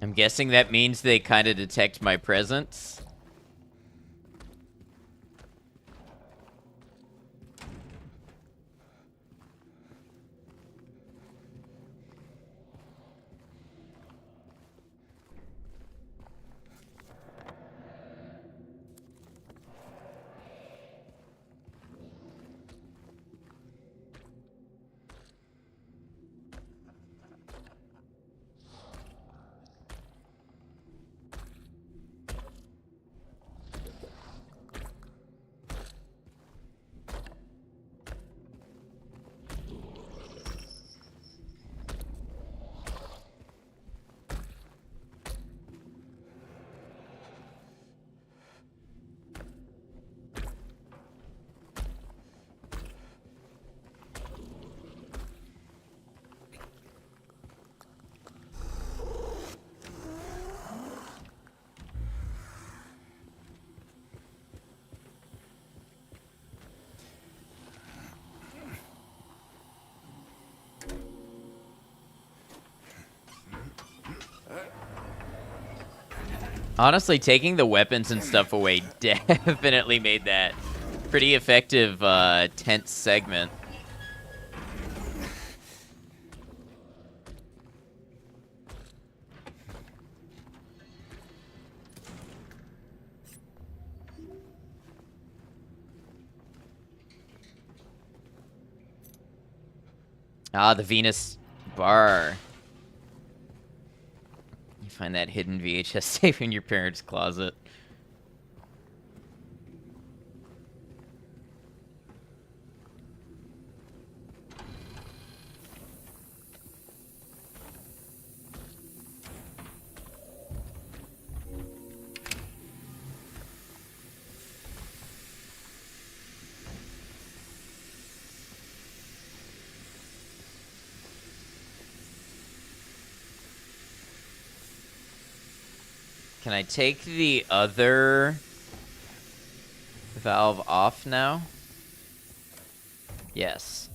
I'm guessing that means they kind of detect my presence. Honestly, taking the weapons and stuff away definitely made that pretty effective, tense segment. Ah, the Venus bar. You find that hidden VHS safe in your parents' closet. Can I take the other valve off now? Yes.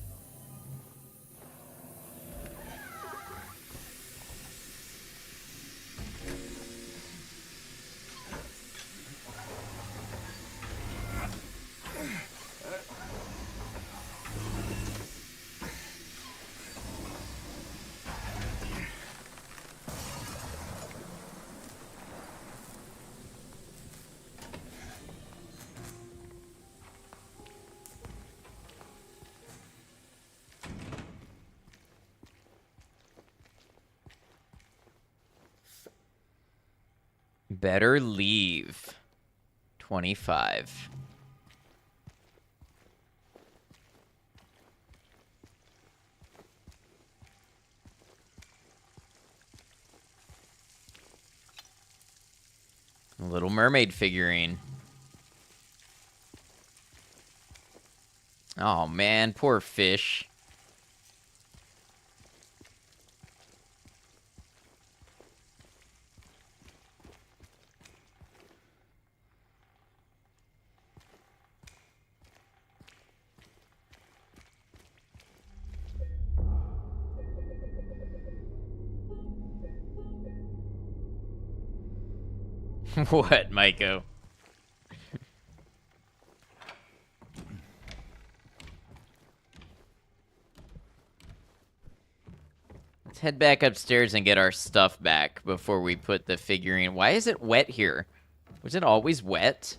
Better leave. 25. A Little Mermaid figurine. Oh man, poor fish. What, Maiko? Let's head back upstairs and get our stuff back before we put the figurine. Why is it wet here? Was it always wet?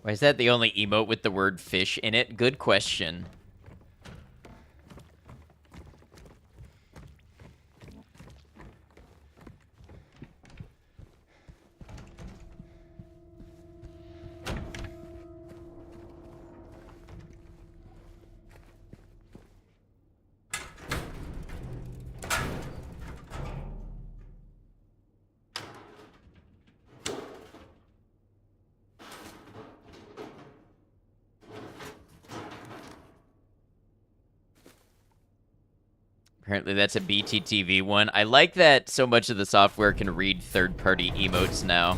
Why is that the only emote with the word fish in it? Good question. Apparently that's a BTTV one. I like that so much of the software can read third-party emotes now.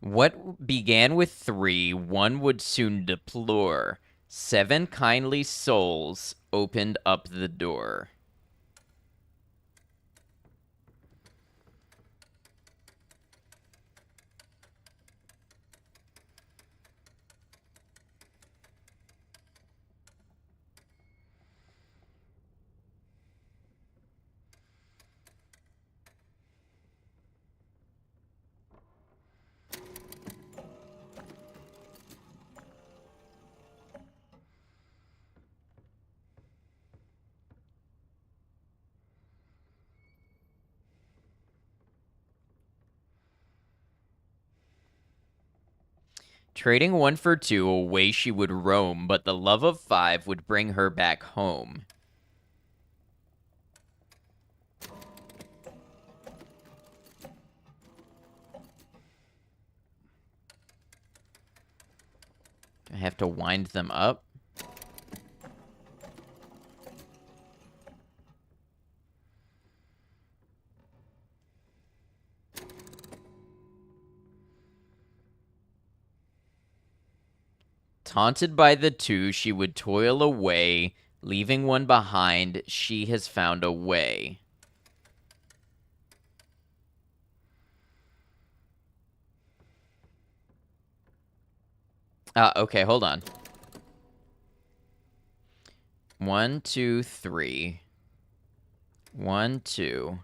What began with 3, one would soon deplore. 7 kindly souls opened up the door. Trading 1 for 2, away she would roam, but the love of 5 would bring her back home. I have to wind them up. Taunted by the 2, she would toil away, leaving 1 behind. She has found a way. Okay, hold on. 1, 2, 3. 1, 2.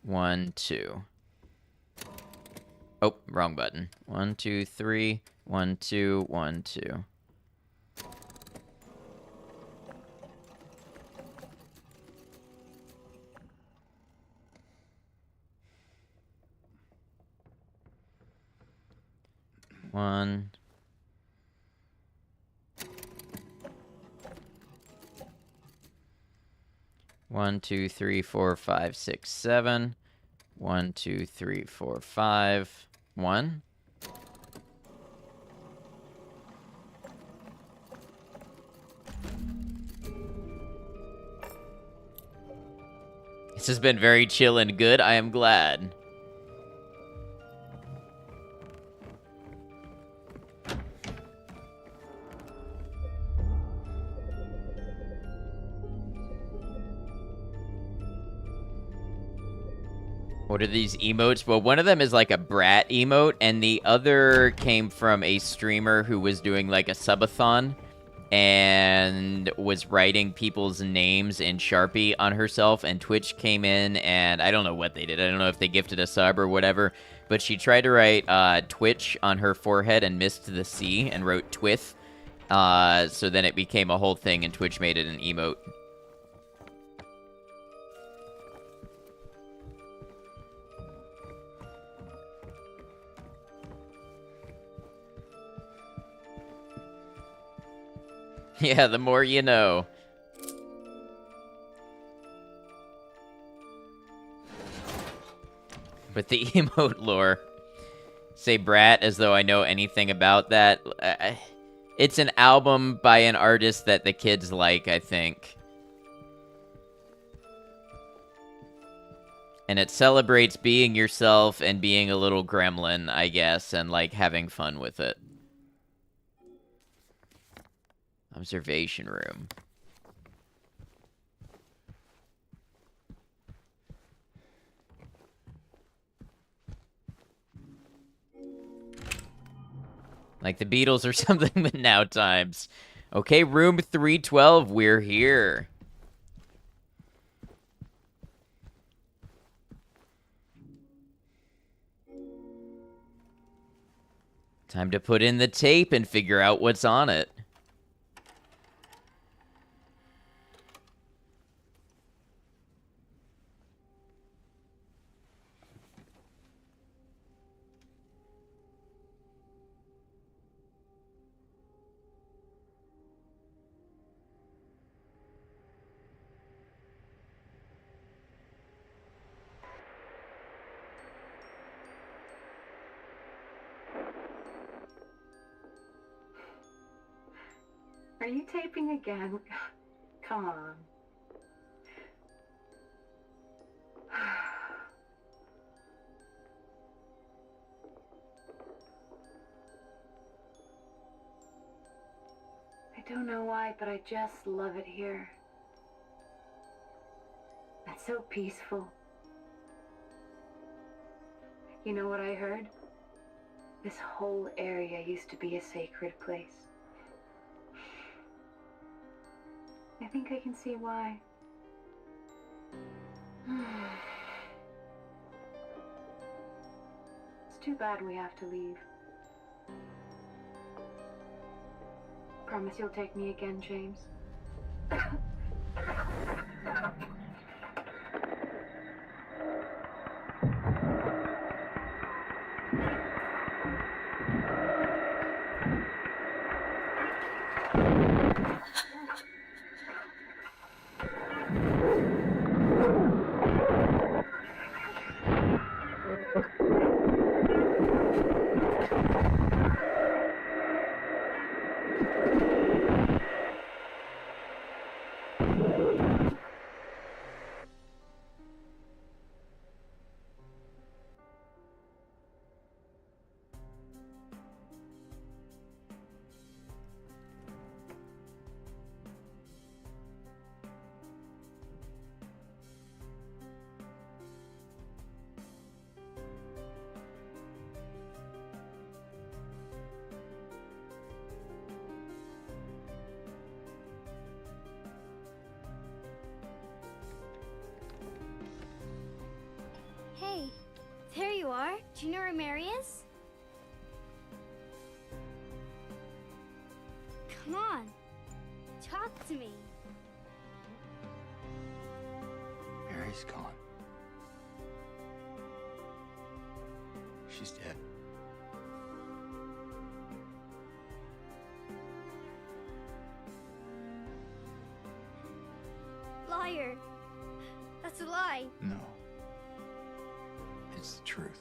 1, 2. Oh, wrong button. 1, 2, 3. 1, 2, 1, 2. One. One, two, three, four, five, six, 7. 1, 2, 3, 4, 5. 1. This has been very chill and good. I am glad. What are these emotes? Well, one of them is like a brat emote, and the other came from a streamer who was doing like a subathon and was writing people's names in Sharpie on herself, and Twitch came in, and I don't know what they did. I don't know if they gifted a sub or whatever, but she tried to write Twitch on her forehead and missed the C and wrote Twith. So then it became a whole thing, and Twitch made it an emote. Yeah, the more you know. But the emote lore. Say brat as though I know anything about that. It's an album by an artist that the kids like, I think. And it celebrates being yourself and being a little gremlin, I guess, and like having fun with it. Observation room. Like the Beatles or something, but now times. Okay, room 312, we're here. Time to put in the tape and figure out what's on it. Are you taping again? Come on. don't know why, but I just love it here. It's so peaceful. You know what I heard? This whole area used to be a sacred place. I think I can see why. It's too bad we have to leave. Promise you'll take me again, James. Hey, there you are. Do you know where Mary is? Come on, talk to me. Mary's gone. She's dead. Liar. That's a lie. No. It's the truth.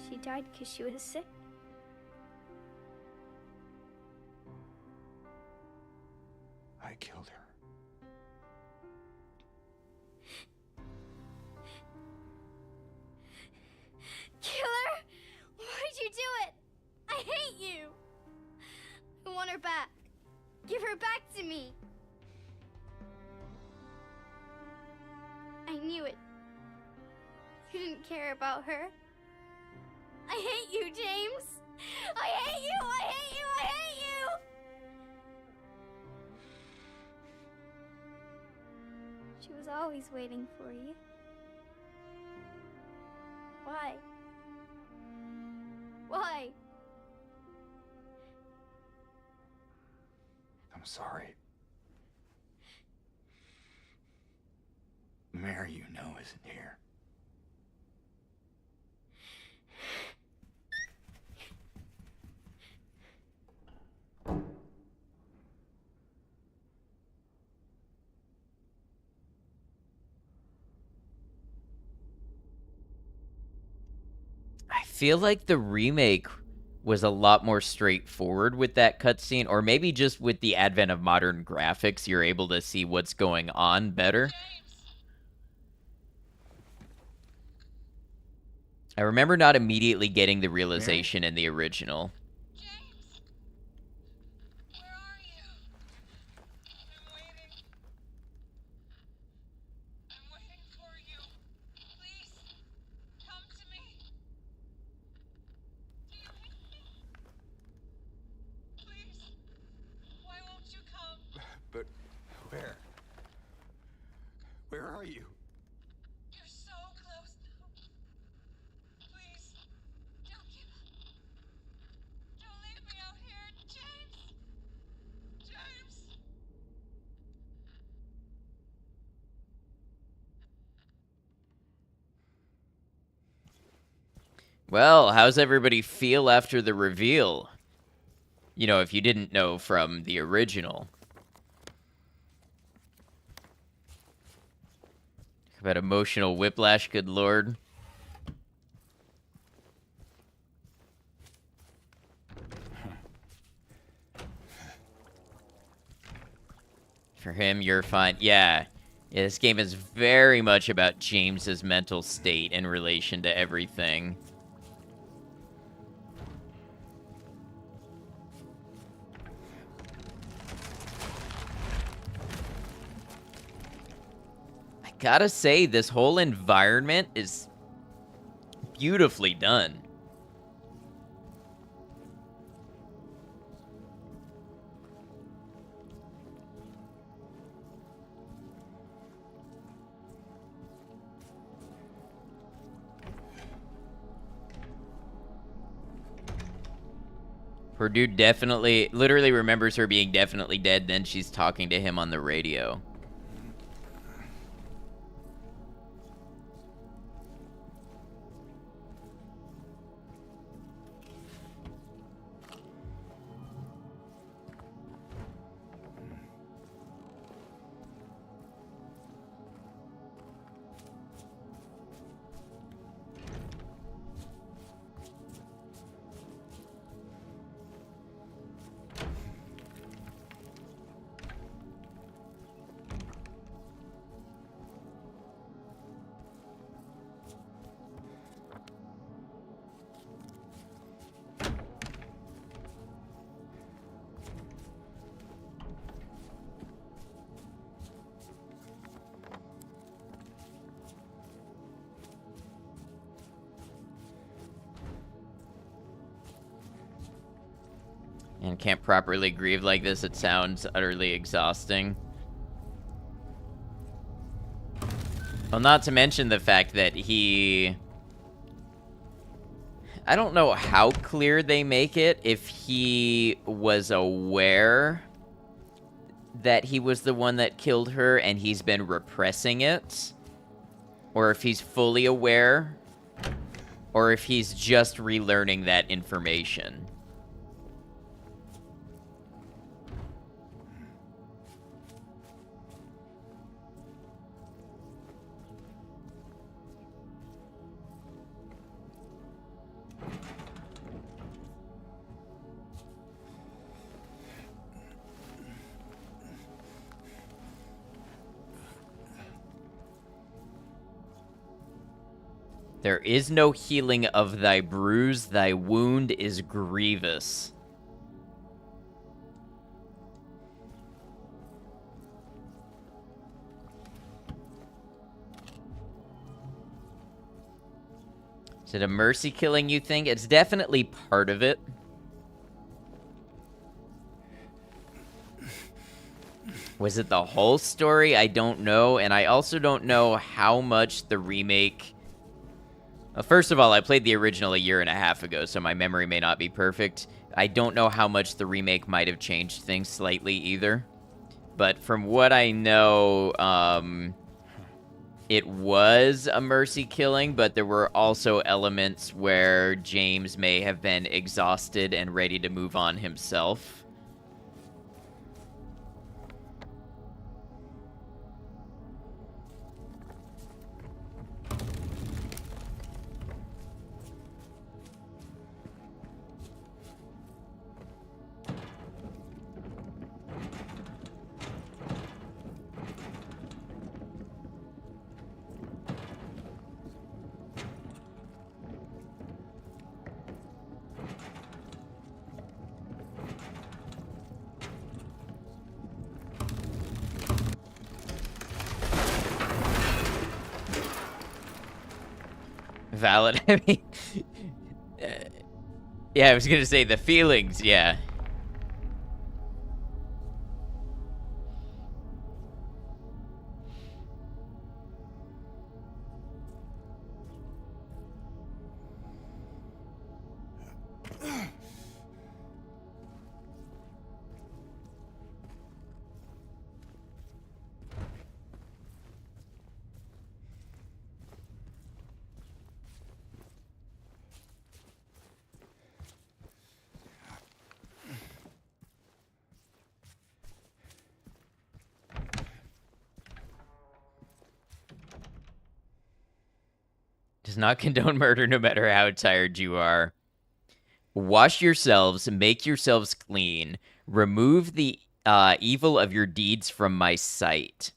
She died because she was sick. I killed her. Kill her? Why'd you do it? I hate you. I want her back. Give her back to me. I knew it. You didn't care about her. I hate you, James. I hate you. I hate you. I hate you. She was always waiting for you. Why? Why? I'm sorry. Mary, you know, isn't here. I feel like the remake was a lot more straightforward with that cutscene, or maybe just with the advent of modern graphics, you're able to see what's going on better. I remember not immediately getting the realization in the original. James! Where are you? I'm waiting. I'm waiting for you. Please, come to me. Do you hear me? Please, why won't you come? But where? Where are you? You're so close now. Please, don't give up. Don't leave me out here, James! James! Well, how's everybody feel after the reveal? You know, if you didn't know from the original. Talk about emotional whiplash, good lord. For him, you're fine. Yeah. Yeah, this game is very much about James's mental state in relation to everything. Gotta say, this whole environment is beautifully done. Her dude definitely, literally remembers her being definitely dead, then she's talking to him on the radio. And can't properly grieve like this, it sounds utterly exhausting. Well, not to mention the fact that I don't know how clear they make it, if he was aware that he was the one that killed her and he's been repressing it, or if he's fully aware, or if he's just relearning that information. There is no healing of thy bruise, thy wound is grievous. Is it a mercy killing, you think? It's definitely part of it. Was it the whole story? I don't know, and I also don't know how much the remake... First of all, I played the original a year and a half ago, so my memory may not be perfect. I don't know how much the remake might have changed things slightly either. But from what I know, it was a mercy killing, but there were also elements where James may have been exhausted and ready to move on himself. Valid. I mean, yeah, I was gonna say the feelings, yeah. Does not condone murder no matter how tired you are. Wash yourselves, make yourselves clean. Remove the evil of your deeds from my sight.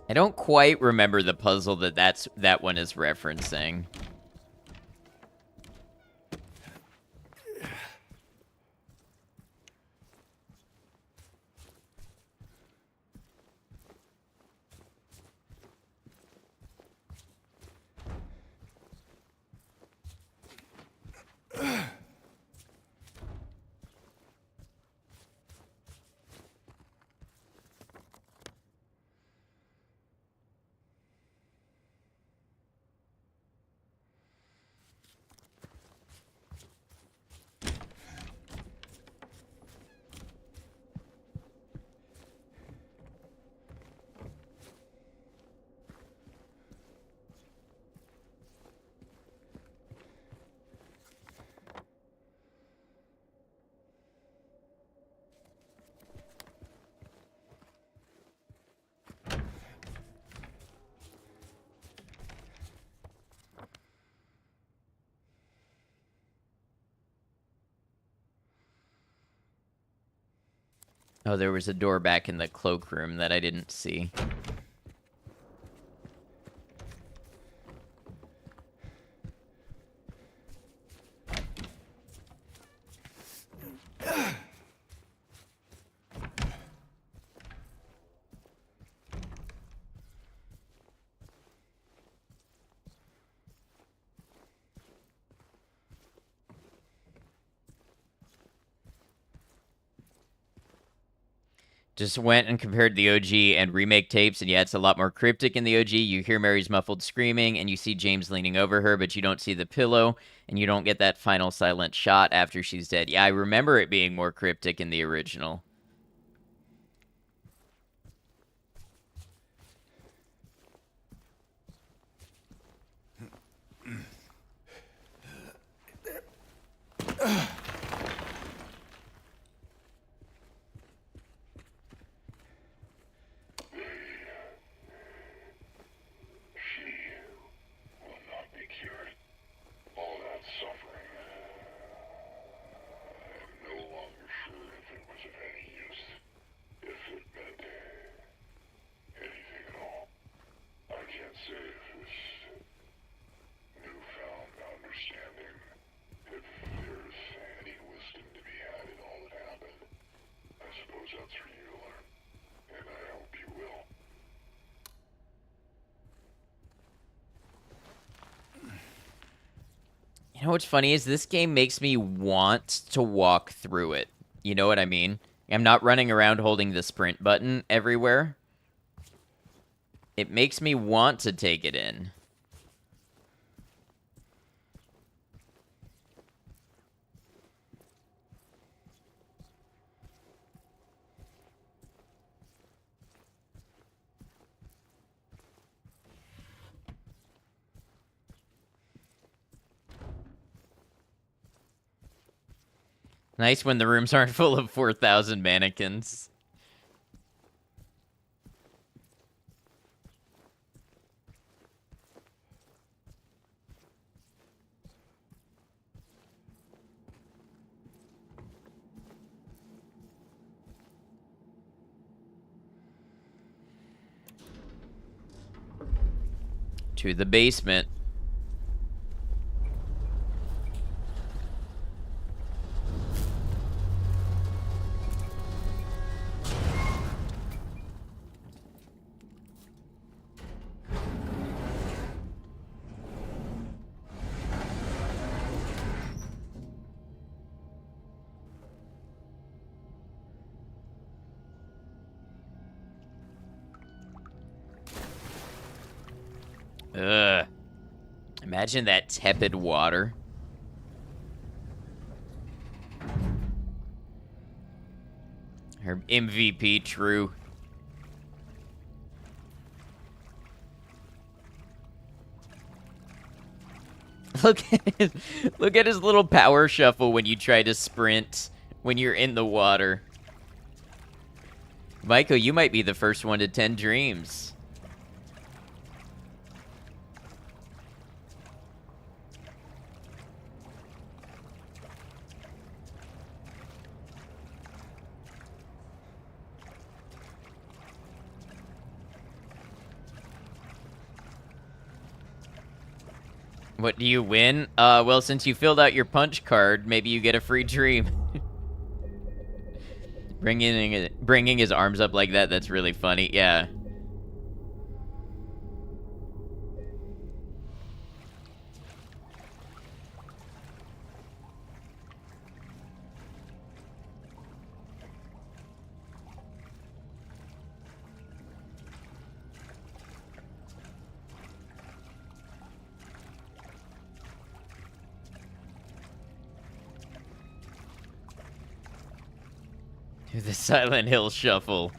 I don't quite remember the puzzle that one is referencing. Oh, there was a door back in the cloakroom that I didn't see. Just went and compared the OG and remake tapes, and yeah, it's a lot more cryptic in the OG. You hear Mary's muffled screaming, and you see James leaning over her, but you don't see the pillow, and you don't get that final silent shot after she's dead. Yeah, I remember it being more cryptic in the original. Will not be cured. All that suffering. I am no longer sure if it was of any use. If it meant anything at all. I can't say if this newfound understanding, if there's any wisdom to be had in all that happened. I suppose that's for you to learn. And I hope you will. You know what's funny is this game makes me want to walk through it. You know what I mean? I'm not running around holding the sprint button everywhere. It makes me want to take it in. Nice when the rooms aren't full of 4,000 mannequins. To the basement. Ugh. Imagine that tepid water. Her MVP, true. Look at his little power shuffle when you try to sprint when you're in the water. Michael, you might be the first one to 10 dreams. What do you win? Well, since you filled out your punch card, maybe you get a free dream. Bringing his arms up like that, that's really funny. Yeah. The Silent Hill Shuffle.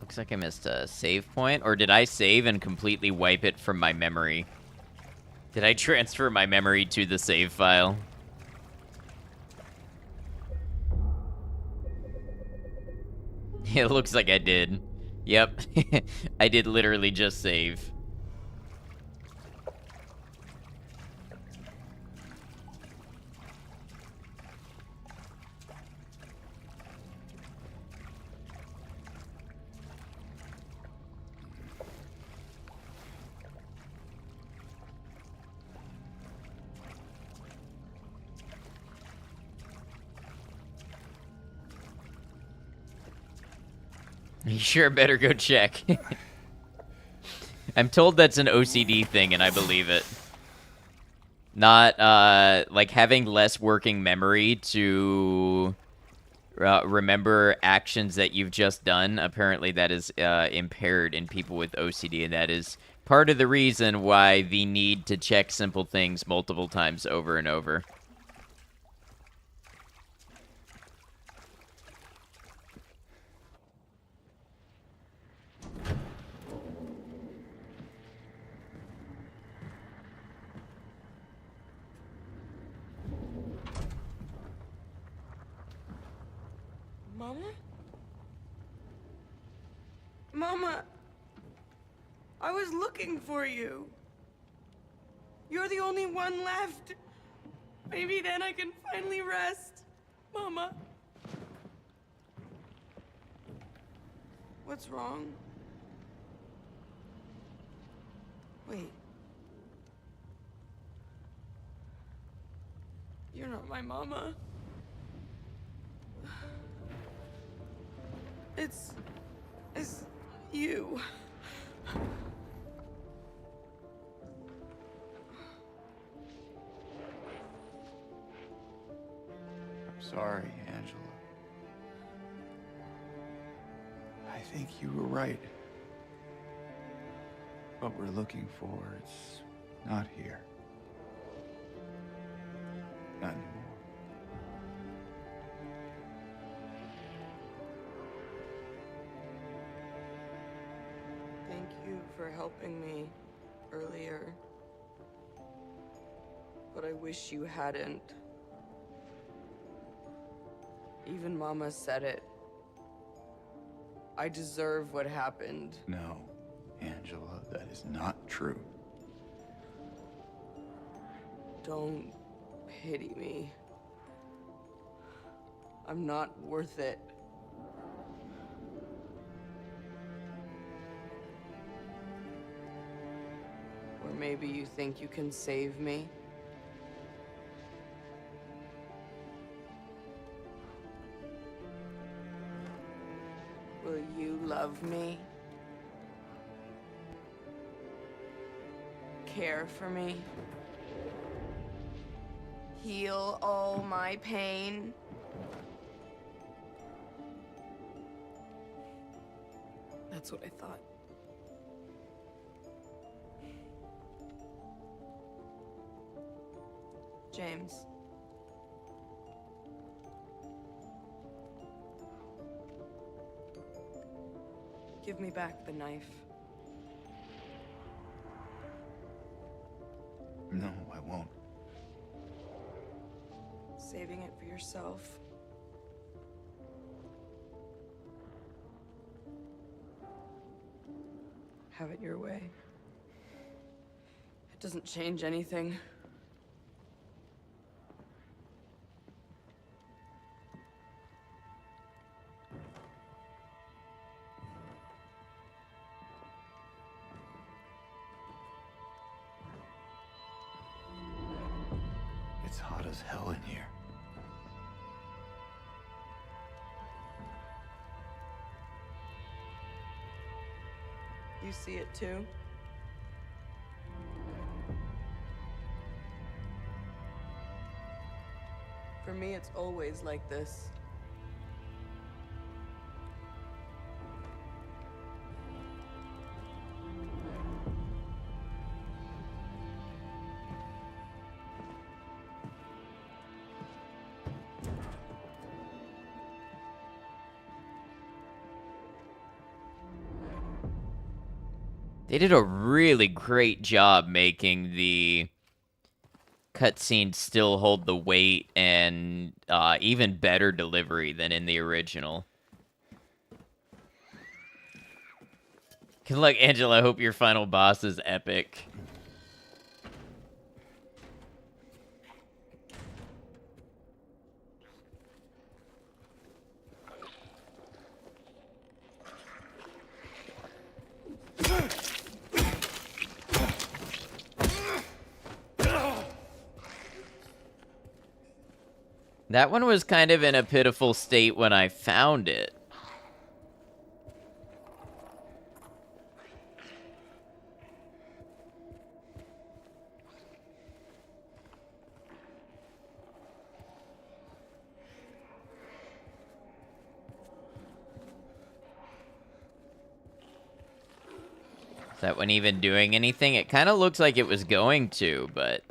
Looks like I missed a save point, or did I save and completely wipe it from my memory? Did I transfer my memory to the save file? It looks like I did. Yep. I did literally just save. You sure better go check. I'm told that's an OCD thing, and I believe it. Not, like, having less working memory to remember actions that you've just done. Apparently that is impaired in people with OCD, and that is part of the reason why the need to check simple things multiple times over and over. Mama? Mama! I was looking for you. You're the only one left. Maybe then I can finally rest. Mama. What's wrong? Wait. You're not my mama. It's you. I'm sorry, Angela. I think you were right. What we're looking for, it's not here. Not anymore. Thank you for helping me earlier. But I wish you hadn't. Even Mama said it. I deserve what happened. No, Angela, that is not true. Don't pity me. I'm not worth it. Or maybe you think you can save me? Will you love me? care for me? Heal all my pain? That's what I thought. James. Give me back the knife. No, I won't. Saving it for yourself. Have it your way. It doesn't change anything. It's hot as hell in here. You see it too? For me, it's always like this. They did a really great job making the cutscenes still hold the weight and even better delivery than in the original. Good luck, Angela. I hope your final boss is epic. That one was kind of in a pitiful state when I found it. Is that one even doing anything? It kind of looks like it was going to, but...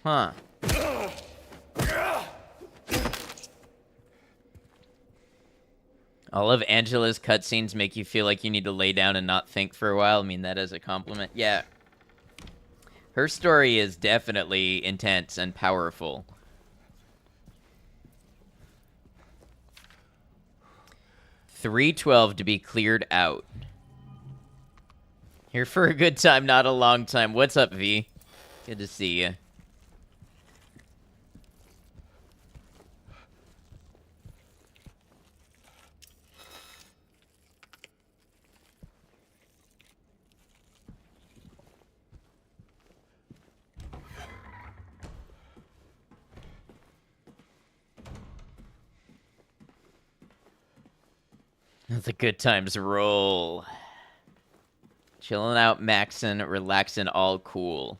Huh. All of Angela's cutscenes make you feel like you need to lay down and not think for a while. I mean that as a compliment. Yeah. Her story is definitely intense and powerful. $312 to be cleared out. Here for a good time, not a long time. What's up, V? Good to see you. That's a good times roll. Chilling out, maxing, relaxing, all cool.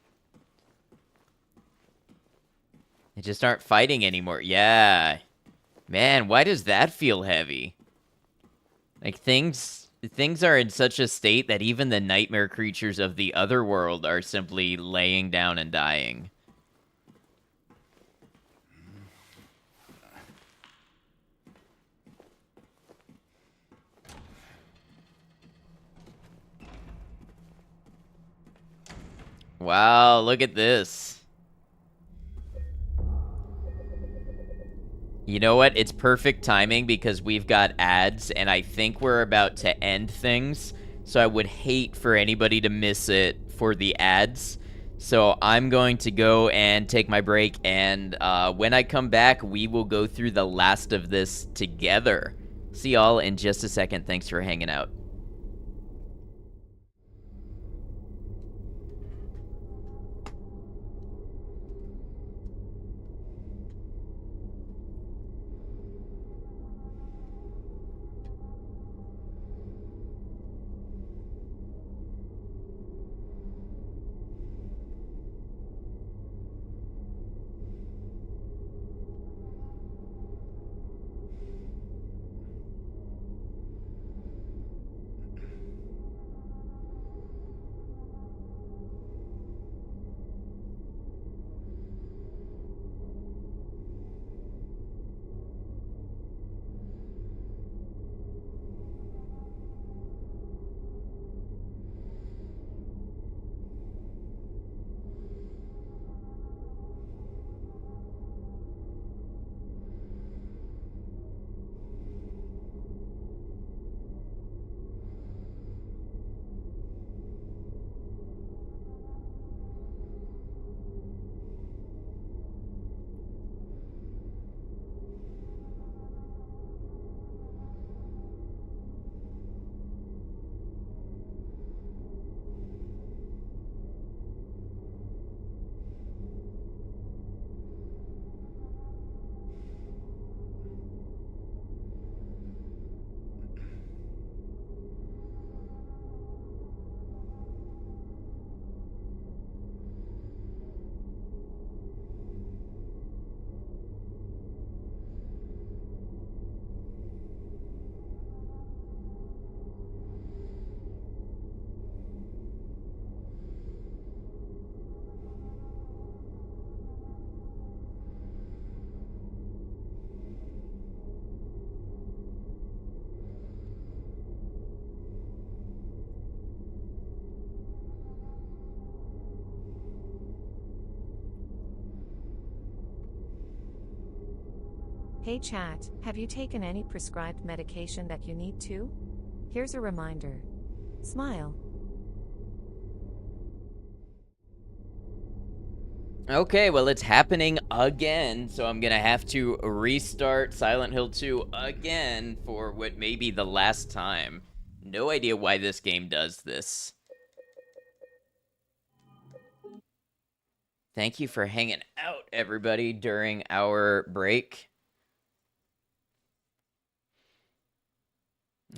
They just aren't fighting anymore. Yeah. Man, why does that feel heavy? Like, things are in such a state that even the nightmare creatures of the other world are simply laying down and dying. Wow, look at this. You know what? It's perfect timing because we've got ads, and I think we're about to end things. So I would hate for anybody to miss it for the ads. So I'm going to go and take my break, and when I come back, we will go through the last of this together. See y'all in just a second. Thanks for hanging out. Hey chat, have you taken any prescribed medication that you need to? Here's a reminder. Smile. Okay, well, it's happening again, so I'm gonna have to restart Silent Hill 2 again for what may be the last time. No idea why this game does this. Thank you for hanging out, everybody, during our break.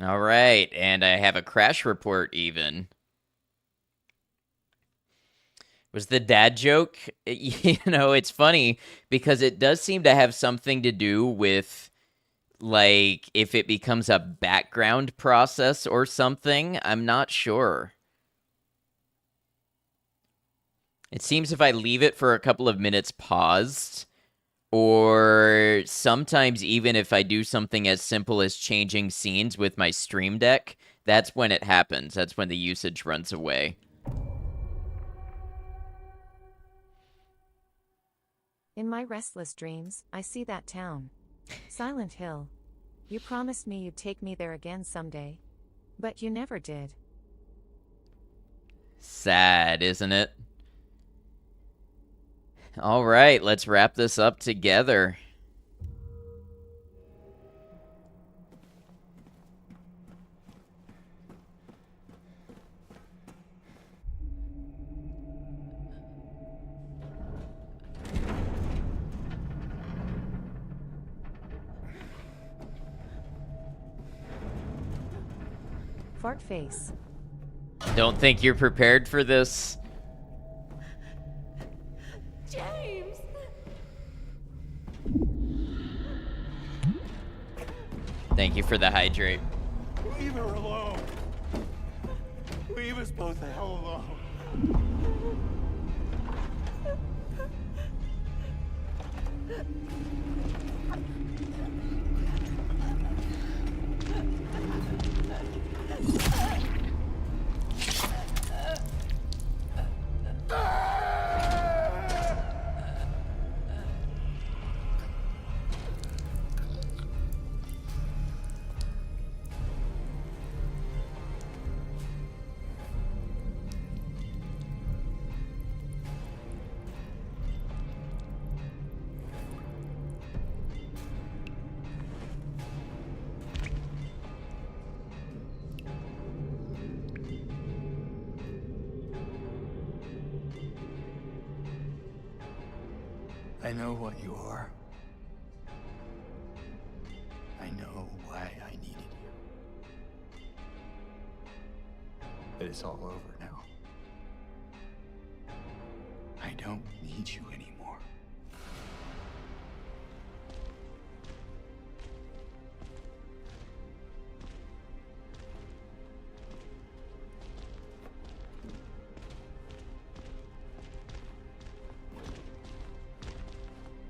All right, and I have a crash report even. Was the dad joke? It's funny because it does seem to have something to do with, like, if it becomes a background process or something. I'm not sure. It seems if I leave it for a couple of minutes paused, or sometimes even if I do something as simple as changing scenes with my Stream Deck, that's when it happens. That's when the usage runs away. In my restless dreams, I see that town. Silent Hill. You promised me you'd take me there again someday. But you never did. Sad, isn't it? All right, let's wrap this up together. Fart face. Don't think you're prepared for this. James! Thank you for the hydrate. Leave her alone. Leave us both the hell alone. I know what you are. I know why I needed you. But it's all over now. I don't need you anymore.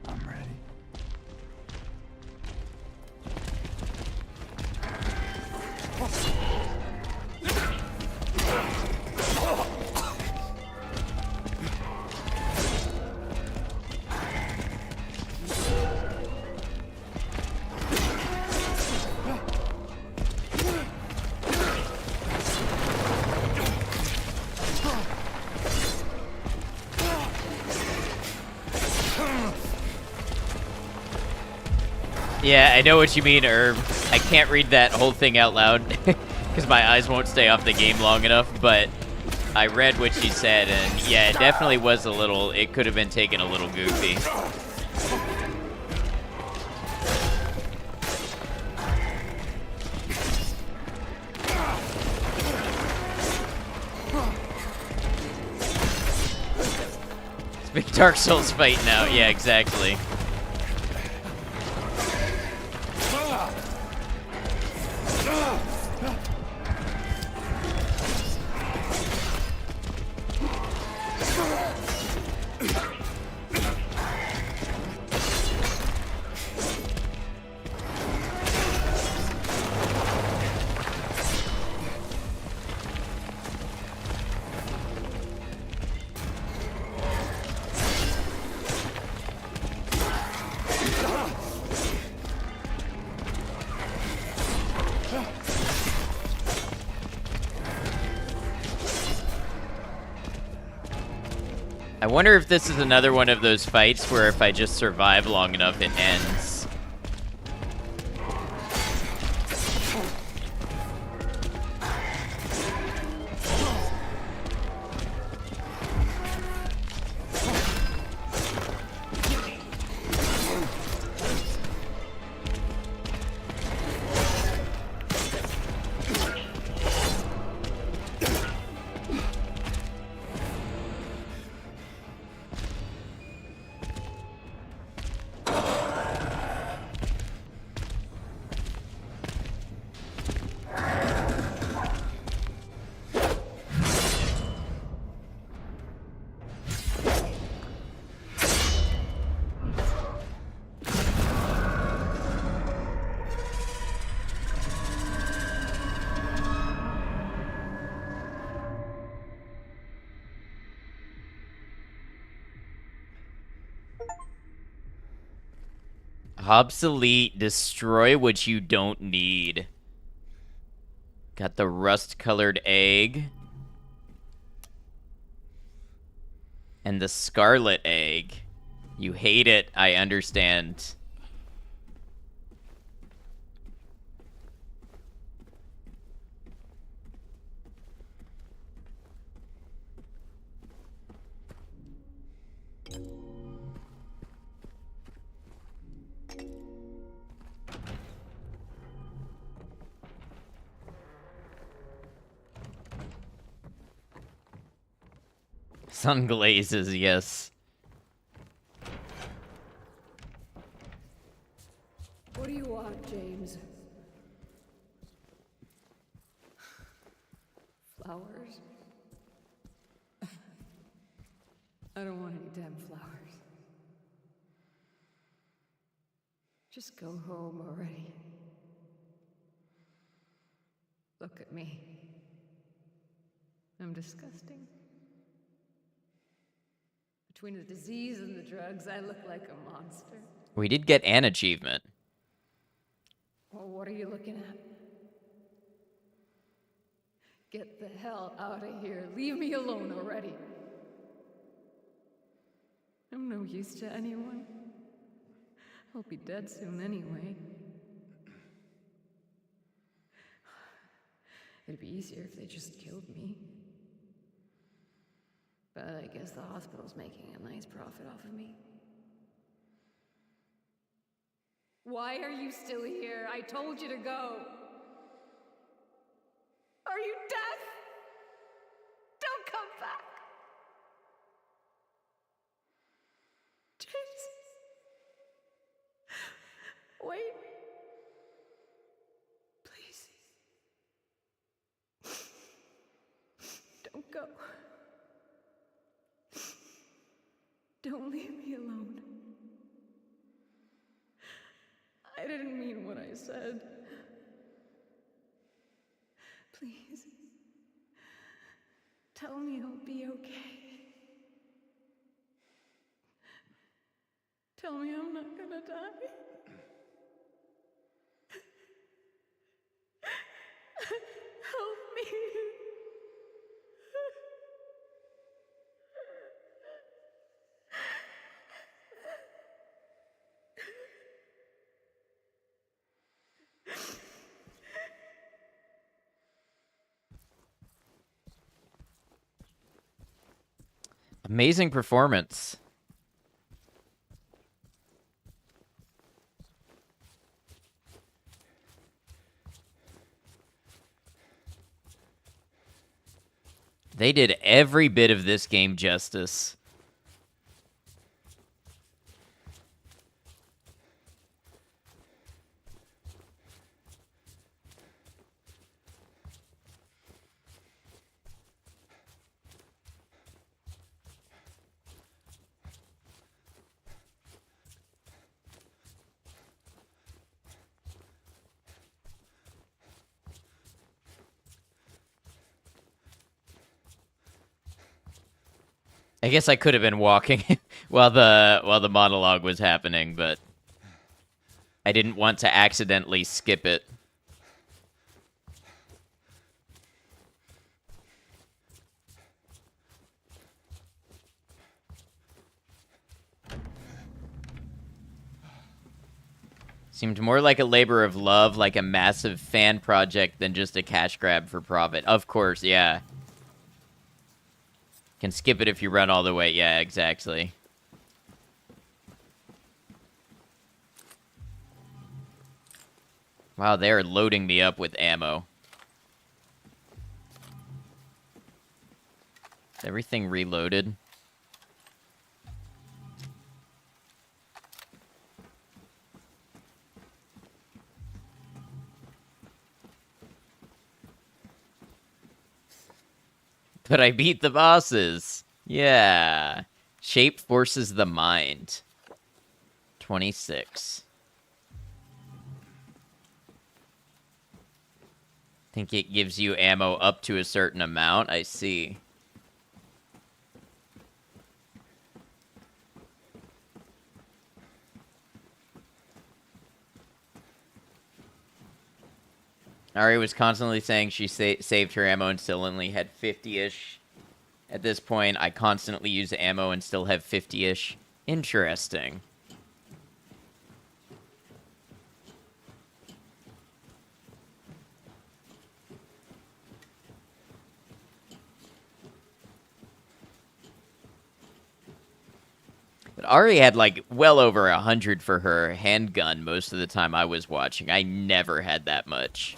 I'm ready. Yeah, I know what you mean, Herb. I can't read that whole thing out loud because my eyes won't stay off the game long enough, but I read what she said, and yeah, it definitely was a little, it could have been taken a little goofy. It's big Dark Souls fight now, yeah, exactly. wonder if this is another one of those fights where if I just survive long enough, it ends. Obsolete, destroy what you don't need. Got the rust-colored egg. And the scarlet egg. You hate it, I understand. Sun glazes, yes. What do you want, James? Flowers? I don't want any damn flowers. Just go home already. Look at me. I'm disgusting. Between the disease and the drugs, I look like a monster. We did get an achievement. Well, what are you looking at? Get the hell out of here. Leave me alone already. I'm no use to anyone. I'll be dead soon anyway. It'd be easier if they just killed me. But I guess the hospital's making a nice profit off of me. Why are you still here? I told you to go. Are you deaf? Don't come back. James. Wait. Please. Don't go. Don't leave me alone. I didn't mean what I said. Please. Tell me I'll be okay. Tell me I'm not gonna die. Help me. Amazing performance. They did every bit of this game justice. I guess I could have been walking while the monologue was happening, but I didn't want to accidentally skip it. Seemed more like a labor of love, like a massive fan project than just a cash grab for profit. Of course, yeah. Can skip it if you run all the way. Yeah, exactly. Wow, they're loading me up with ammo. Is everything reloaded? But I beat the bosses. Yeah. Shape forces the mind. 26. Think it gives you ammo up to a certain amount. I see. Ari was constantly saying she saved her ammo and still only had 50-ish. At this point, I constantly use ammo and still have 50-ish. Interesting. But Ari had like well over 100 for her handgun most of the time I was watching. I never had that much.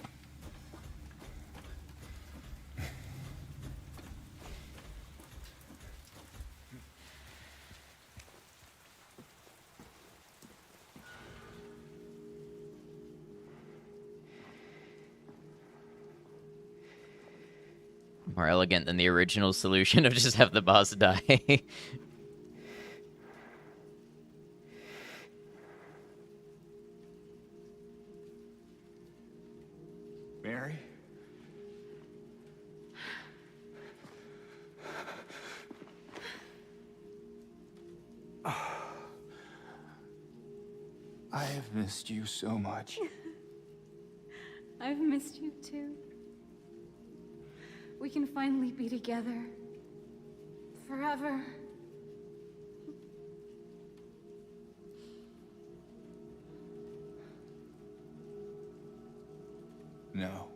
More elegant than the original solution of just have the boss die. Mary? I have missed you so much. I've missed you too. We can finally be together. Forever. No.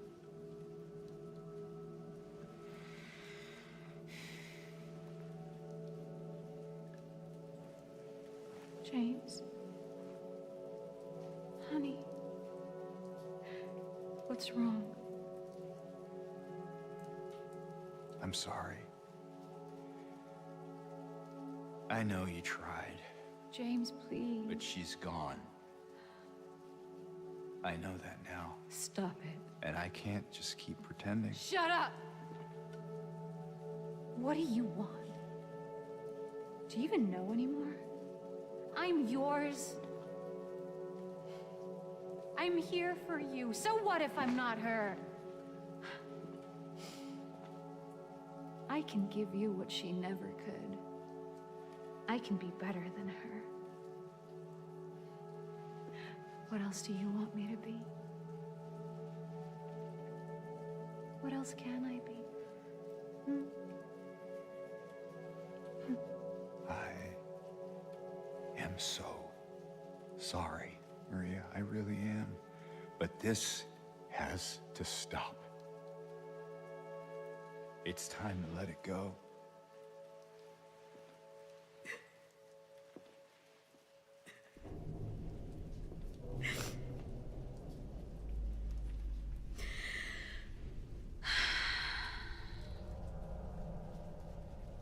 James. Honey. What's wrong? I'm sorry. I know you tried, James, please. but she's gone. I know that now, Stop it. and I can't just keep pretending. Shut up! What do you want? Do you even know anymore? I'm yours. I'm here for you. So what if I'm not her? I can give you what she never could. I can be better than her. What else do you want me to be? What else can I be? I am so sorry, Maria. I really am. But this has to stop. It's time to let it go.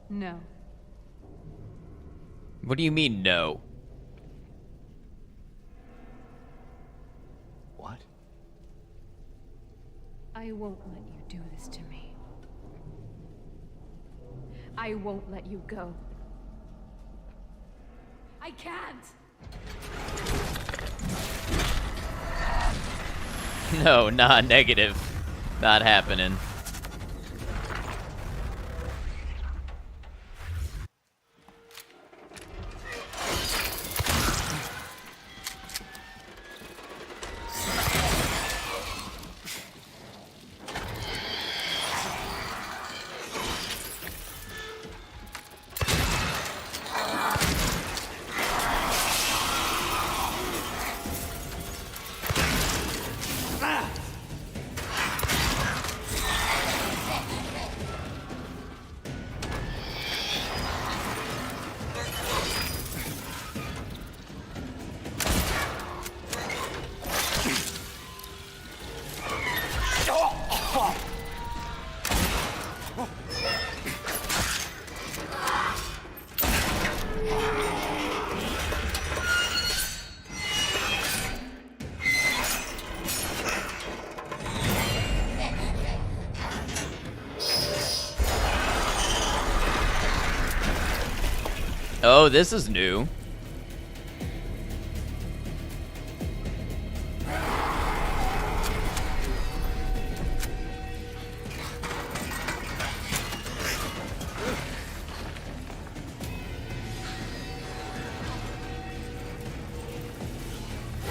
No. What do you mean, no? What? I won't let you do this to me. I won't let you go. I can't! No, not negative. Not happening. Oh, this is new.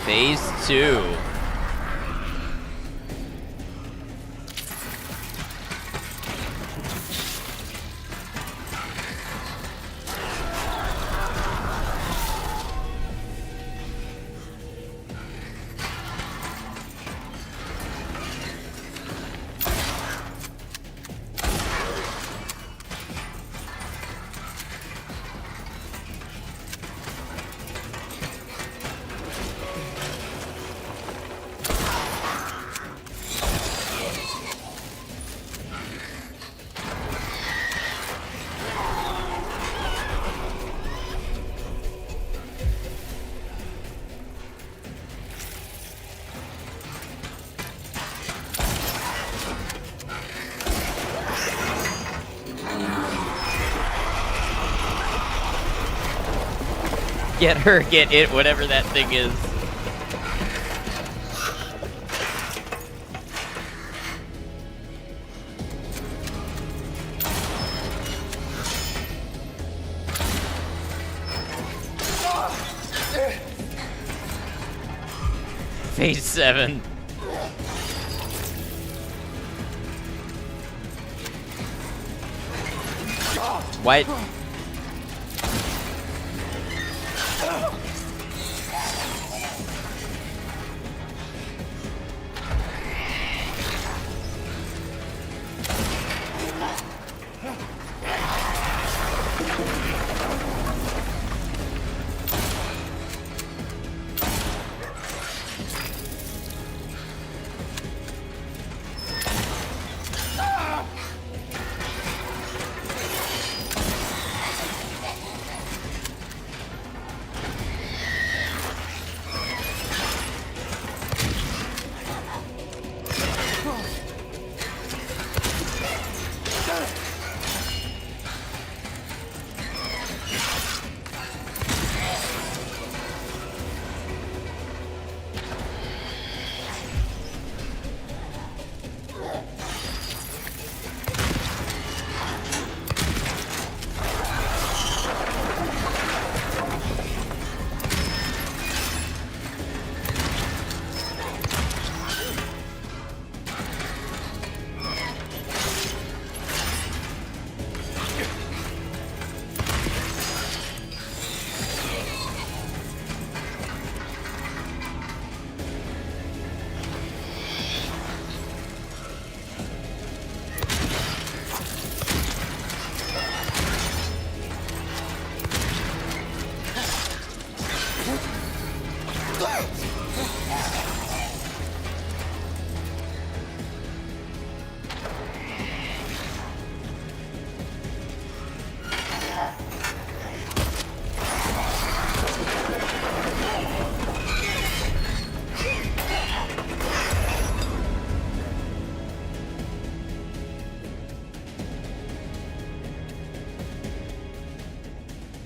Phase 2. Get her, get it, whatever that thing is. Phase 7. What?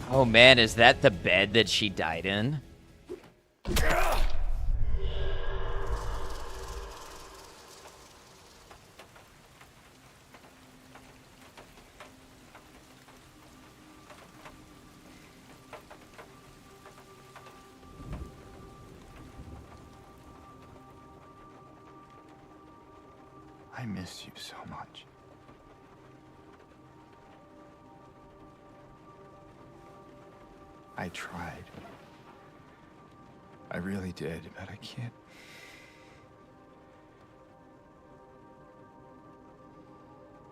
Oh man, is that the bed that she died in? I miss you so much. I tried. I really did, but I can't.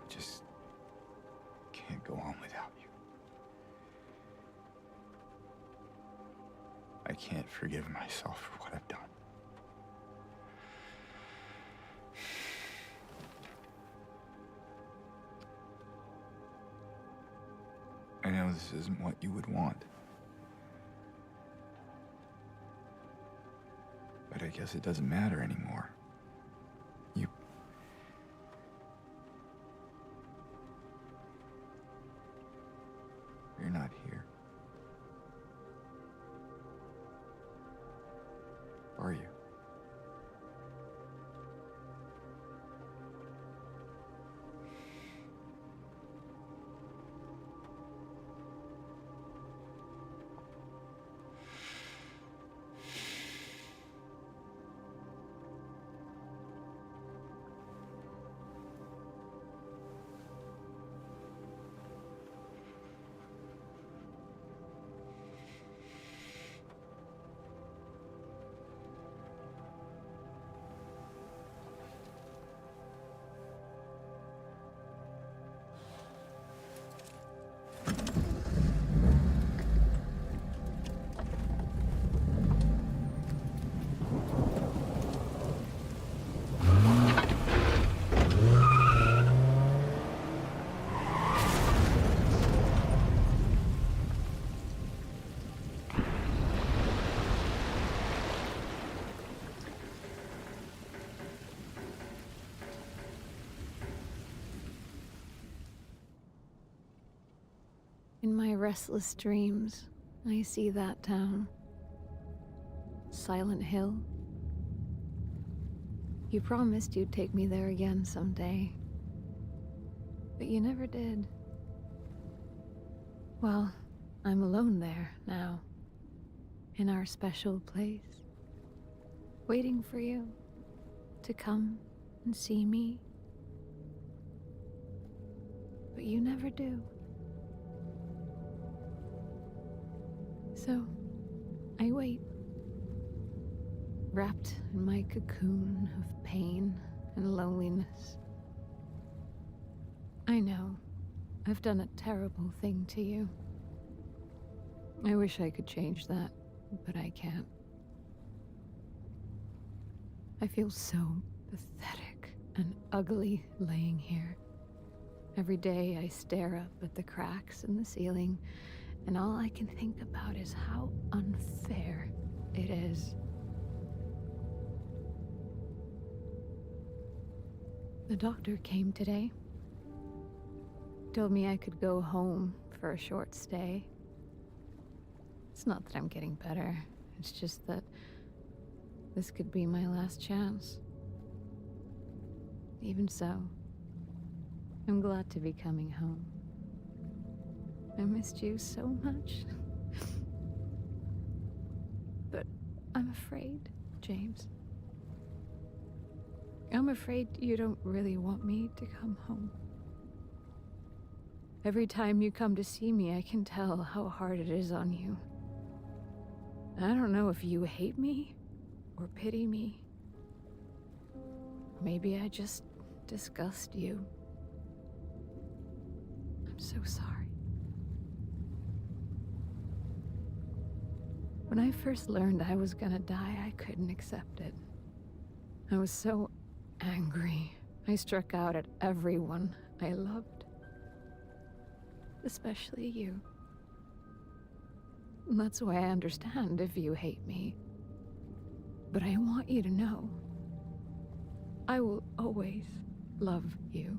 I just can't go on without you. I can't forgive myself for what I've done. I know this isn't what you would want. But I guess it doesn't matter anymore. You're not here. are you? In my restless dreams, I see that town. Silent Hill. You promised you'd take me there again someday. But you never did. Well, I'm alone there now. In our special place. Waiting for you to come and see me. But you never do. So, I wait. Wrapped in my cocoon of pain and loneliness. I know, I've done a terrible thing to you. I wish I could change that, but I can't. I feel so pathetic and ugly laying here. Every day I stare up at the cracks in the ceiling, and all I can think about is how unfair it is. The doctor came today. Told me I could go home for a short stay. It's not that I'm getting better. It's just that this could be my last chance. Even so, I'm glad to be coming home. I missed you so much. But I'm afraid, James. I'm afraid you don't really want me to come home. Every time you come to see me, I can tell how hard it is on you. I don't know if you hate me or pity me. Maybe I just disgust you. I'm so sorry. When I first learned I was gonna die, I couldn't accept it. I was so angry. I struck out at everyone I loved. Especially you. And that's why I understand if you hate me. But I want you to know, I will always love you.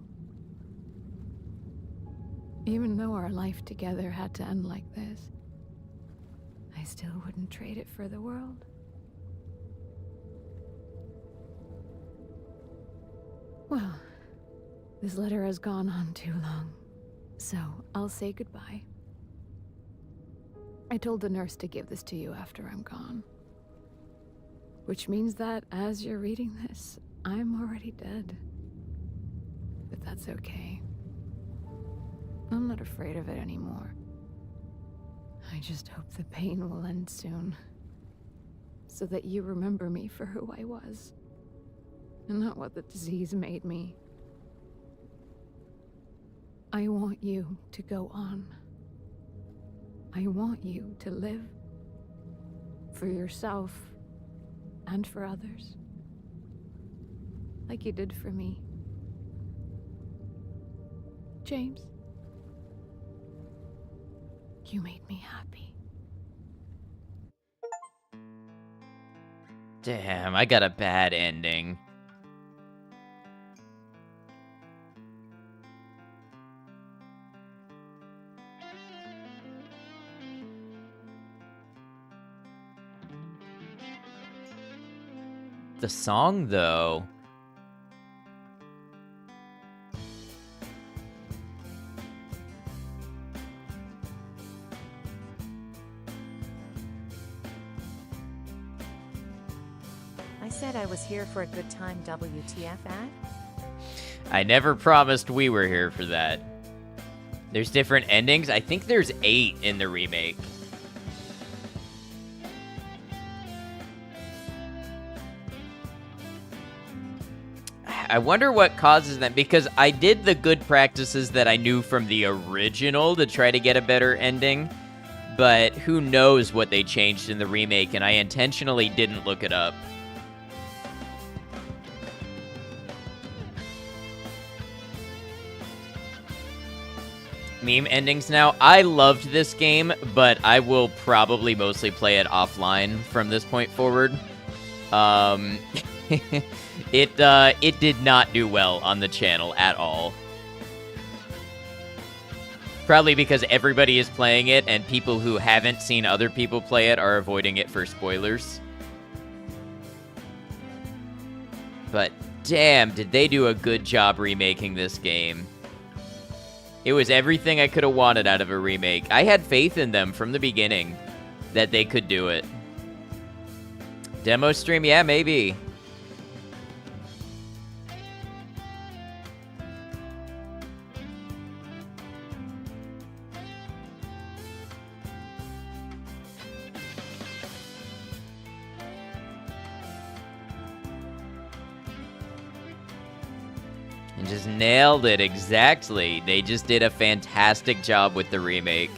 Even though our life together had to end like this, I still wouldn't trade it for the world. Well, this letter has gone on too long, so I'll say goodbye. I told the nurse to give this to you after I'm gone. Which means that as you're reading this, I'm already dead. But that's okay. I'm not afraid of it anymore. I just hope the pain will end soon. So that you remember me for who I was. And not what the disease made me. I want you to go on. I want you to live. For yourself. And for others. Like you did for me. James. You made me happy. Damn, I got a bad ending. The song, though. I said I was here for a good time, WTF ad? I never promised we were here for that. There's different endings. I think there's 8 in the remake. I wonder what causes them, because I did the good practices that I knew from the original to try to get a better ending, but who knows what they changed in the remake, and I intentionally didn't look it up. Meme endings now. I loved this game, but I will probably mostly play it offline from this point forward. It did not do well on the channel at all. Probably because everybody is playing it, and people who haven't seen other people play it are avoiding it for spoilers. But damn, did they do a good job remaking this game. It was everything I could have wanted out of a remake. I had faith in them from the beginning that they could do it. Demo stream, yeah, maybe. And just nailed it, exactly. They just did a fantastic job with the remake.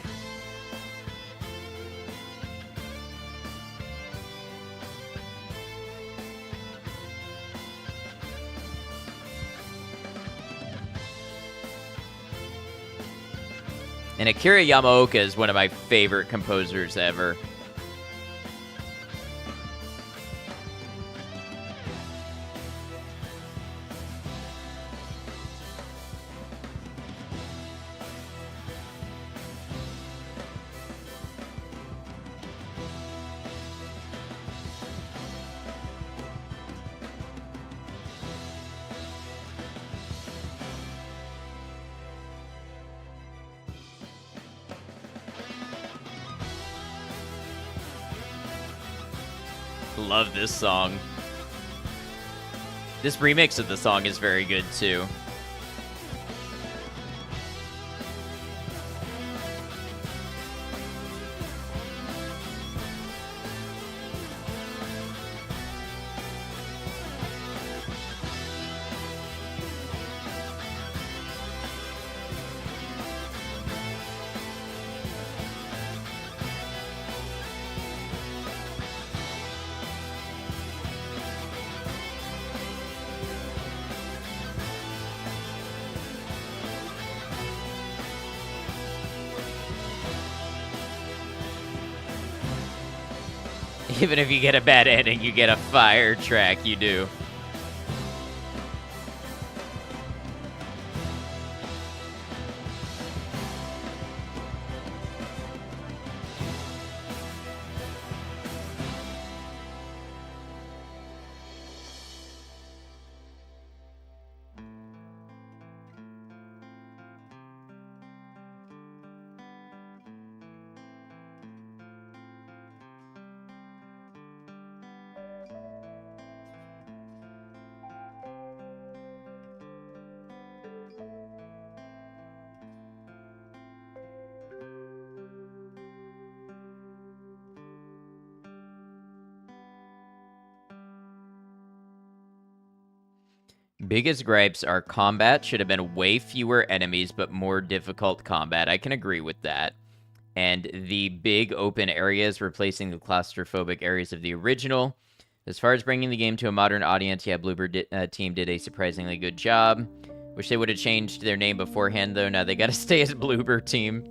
And Akira Yamaoka is one of my favorite composers ever. Love this song. This remix of the song is very good too. Even if you get a bad ending, you get a fire track, you do. Biggest gripes are combat should have been way fewer enemies, but more difficult combat. I can agree with that. And the big open areas replacing the claustrophobic areas of the original. As far as bringing the game to a modern audience, yeah, Bloober team did a surprisingly good job. Wish they would have changed their name beforehand, though. Now they gotta stay as Bloober team.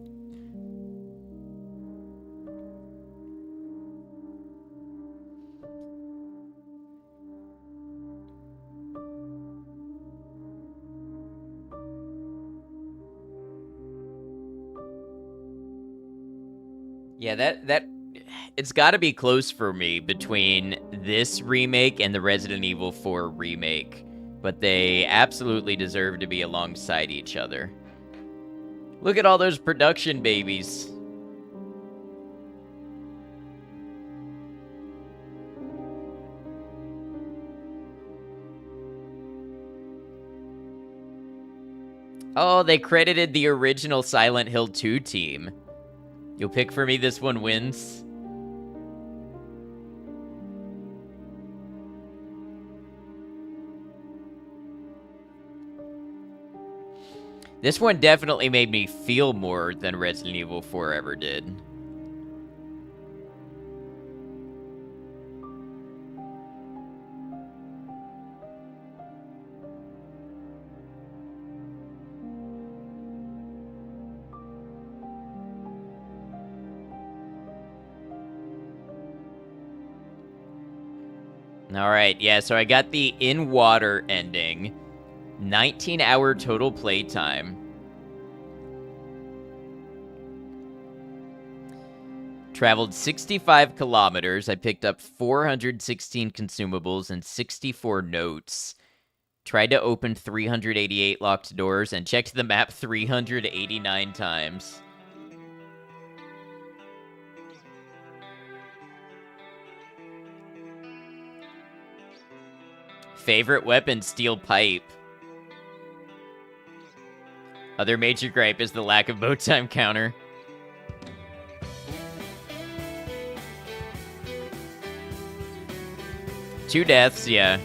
Yeah, that it's got to be close for me between this remake and the Resident Evil 4 remake, but they absolutely deserve to be alongside each other. Look at all those production babies. Oh, they credited the original Silent Hill 2 team. You'll pick for me, this one wins. This one definitely made me feel more than Resident Evil 4 ever did. Alright, yeah, so I got the in-water ending. 19-hour total playtime. Traveled 65 kilometers. I picked up 416 consumables and 64 notes. Tried to open 388 locked doors and checked the map 389 times. Favorite weapon, steel pipe. Other major gripe is the lack of boat time counter. Two deaths, yeah.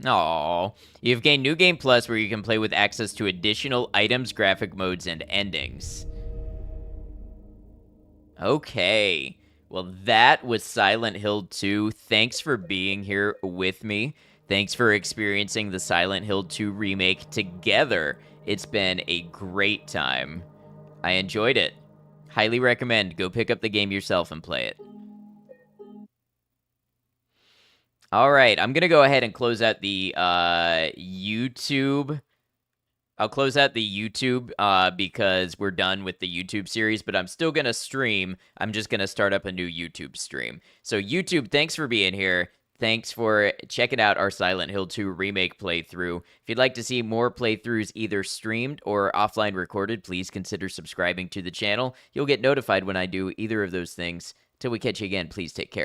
Aww. You've gained New Game Plus, where you can play with access to additional items, graphic modes, and endings. Okay. Well, that was Silent Hill 2. Thanks for being here with me. Thanks for experiencing the Silent Hill 2 remake together. It's been a great time. I enjoyed it. Highly recommend. Go pick up the game yourself and play it. All right, I'm going to go ahead and close out the YouTube. I'll close out the YouTube because we're done with the YouTube series, but I'm still going to stream. I'm just going to start up a new YouTube stream. So YouTube, thanks for being here. Thanks for checking out our Silent Hill 2 remake playthrough. If you'd like to see more playthroughs either streamed or offline recorded, please consider subscribing to the channel. You'll get notified when I do either of those things. Till we catch you again, please take care.